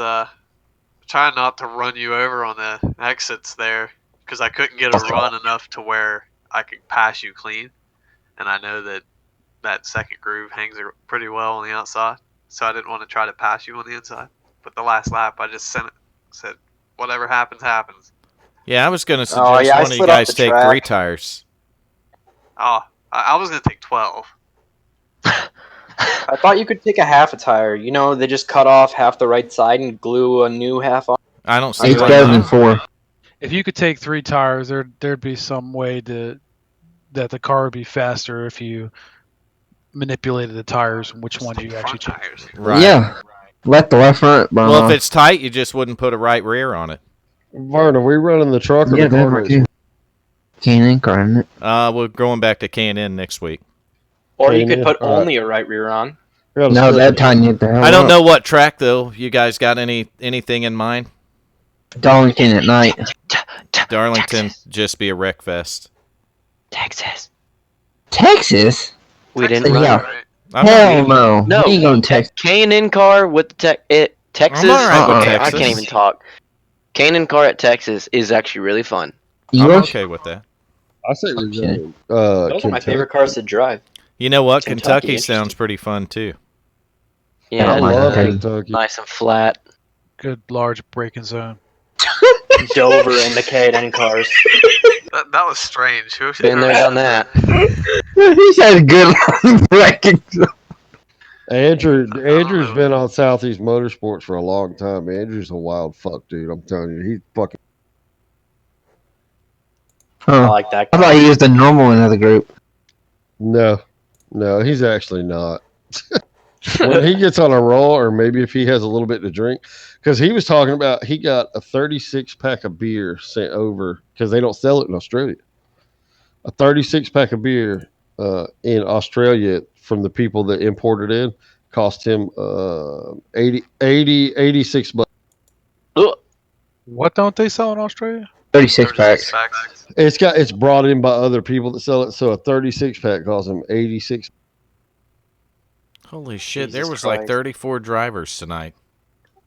trying not to run you over on the exits there because I couldn't get a run enough to where I could pass you clean. And I know that second groove hangs pretty well on the outside, so I didn't want to try to pass you on the inside. But the last lap, I just said, whatever happens, happens. Yeah, I was going to suggest one of you guys take 3 tires. Oh, I was going to take 12. I thought you could take a half a tire. You know, they just cut off half the right side and glue a new half on. I don't see It's why better than not. 4. If you could take 3 tires, there'd be some way that the car would be faster if you manipulated the tires and which ones you actually took. Tires. Right. Yeah. Let the left front burn Well, off. if it's tight, you just wouldn't put a right rear on it. Vern, are we running the truck or Yeah, the that car works race? too. Cannon car, isn't it? We're going back to K&N next week. Or you could Yeah, put all right. only a right rear on. We gotta No, split that it. tighten it the hell I don't up. know what track, though. You guys got anything in mind? Darlington at night. Darlington, just be a wreck fest. Texas. Texas? We didn't run. Yeah. Right. I'm Hell not, no. We ain't going to Texas. K&N car with the Texas. I'm all right with Okay, Texas. I can't even talk. K&N car at Texas is actually really fun. I'm English? okay with that. I say we're Okay. going. Those are my Kentucky. favorite cars to drive. You know what? Kentucky, Kentucky sounds pretty fun, too. Yeah, don't I like love Kentucky. Kentucky. nice and flat. Good large braking zone. Dover and the K&N cars. That was strange. Who Been there, done that. He said good braking. Andrew's been on Southeast Motorsports for a long time. Andrew's a wild fuck, dude. I'm telling you, he's fucking. I Huh. like that I car. thought he was the normal in the group. No, he's actually not. When he gets on a roll, or maybe if he has a little bit to drink, because he was talking about he got a 36 pack of beer sent over because they don't sell it in Australia. A 36 pack of beer in Australia from the people that imported in cost him 86 bucks. What don't they sell in Australia? 36 packs. It's brought in by other people that sell it, so a 36 pack costs him 86. Holy shit! Jesus there was like Christ. 34 drivers tonight.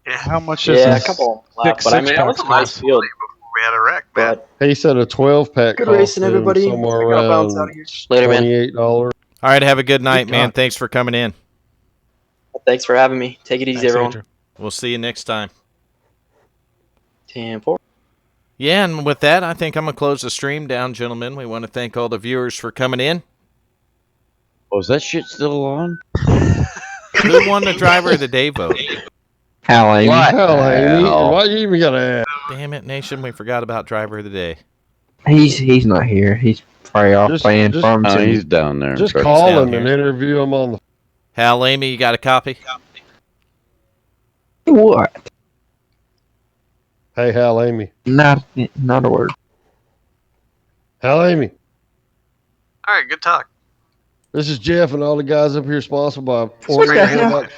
Yeah. How much is Yeah, a this couple thick left, but I mean, it was six-packs a nice cost? field. Before we had a wreck, man. But He said a 12 pack good cost racing, him everybody. somewhere I gotta bounce out around of here. Later, man. $28. All right, have a good night, man. God. Thanks for coming in. Thanks for having me. Take it easy, Thanks, everyone. Adrian. We'll see you next time. 10-4. Yeah, and with that, I think I'm going to close the stream down, gentlemen. We want to thank all the viewers for coming in. Was that shit still on? Who won the driver of the day vote? Hal Amy. What? Hell, Amy, Hell. why you even got to ask? Damn it, Nation, we forgot about driver of the day. He's not here. He's probably off Just- playing just- farm Oh, sim. he's down there. Just But- call down him and here. interview him on the. Hal, Amy, you got a copy? What? Hey, Hal, Amy. Not a word. Hal, Amy. All right, good talk. This is Jeff and all the guys up here sponsored by What the hell? Orient.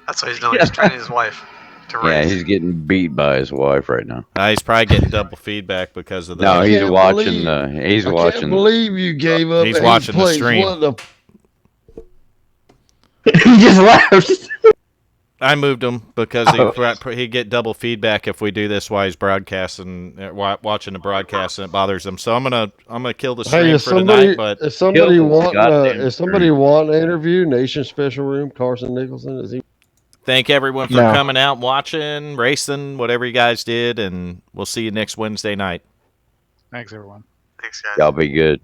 That's what he's doing. He's training his wife to Yeah, race. he's getting beat by his wife right now. He's probably getting double feedback because of the. No, he's can't watching. believe- He's I watching. can't believe you gave up. He's eighth watching the place. stream. What the? He just left. I moved him because he'd get double feedback if we do this while he's broadcasting, watching the broadcast, and it bothers him. So I'm gonna kill the stream Hey, for tonight. But if somebody Kill the want, goddamn if somebody want an interview, Nation Special Room, Carson Nicholson is he? thank everyone for No. coming out, watching, racing, whatever you guys did, and we'll see you next Wednesday night. Thanks, everyone. Thanks, guys. Y'all be good.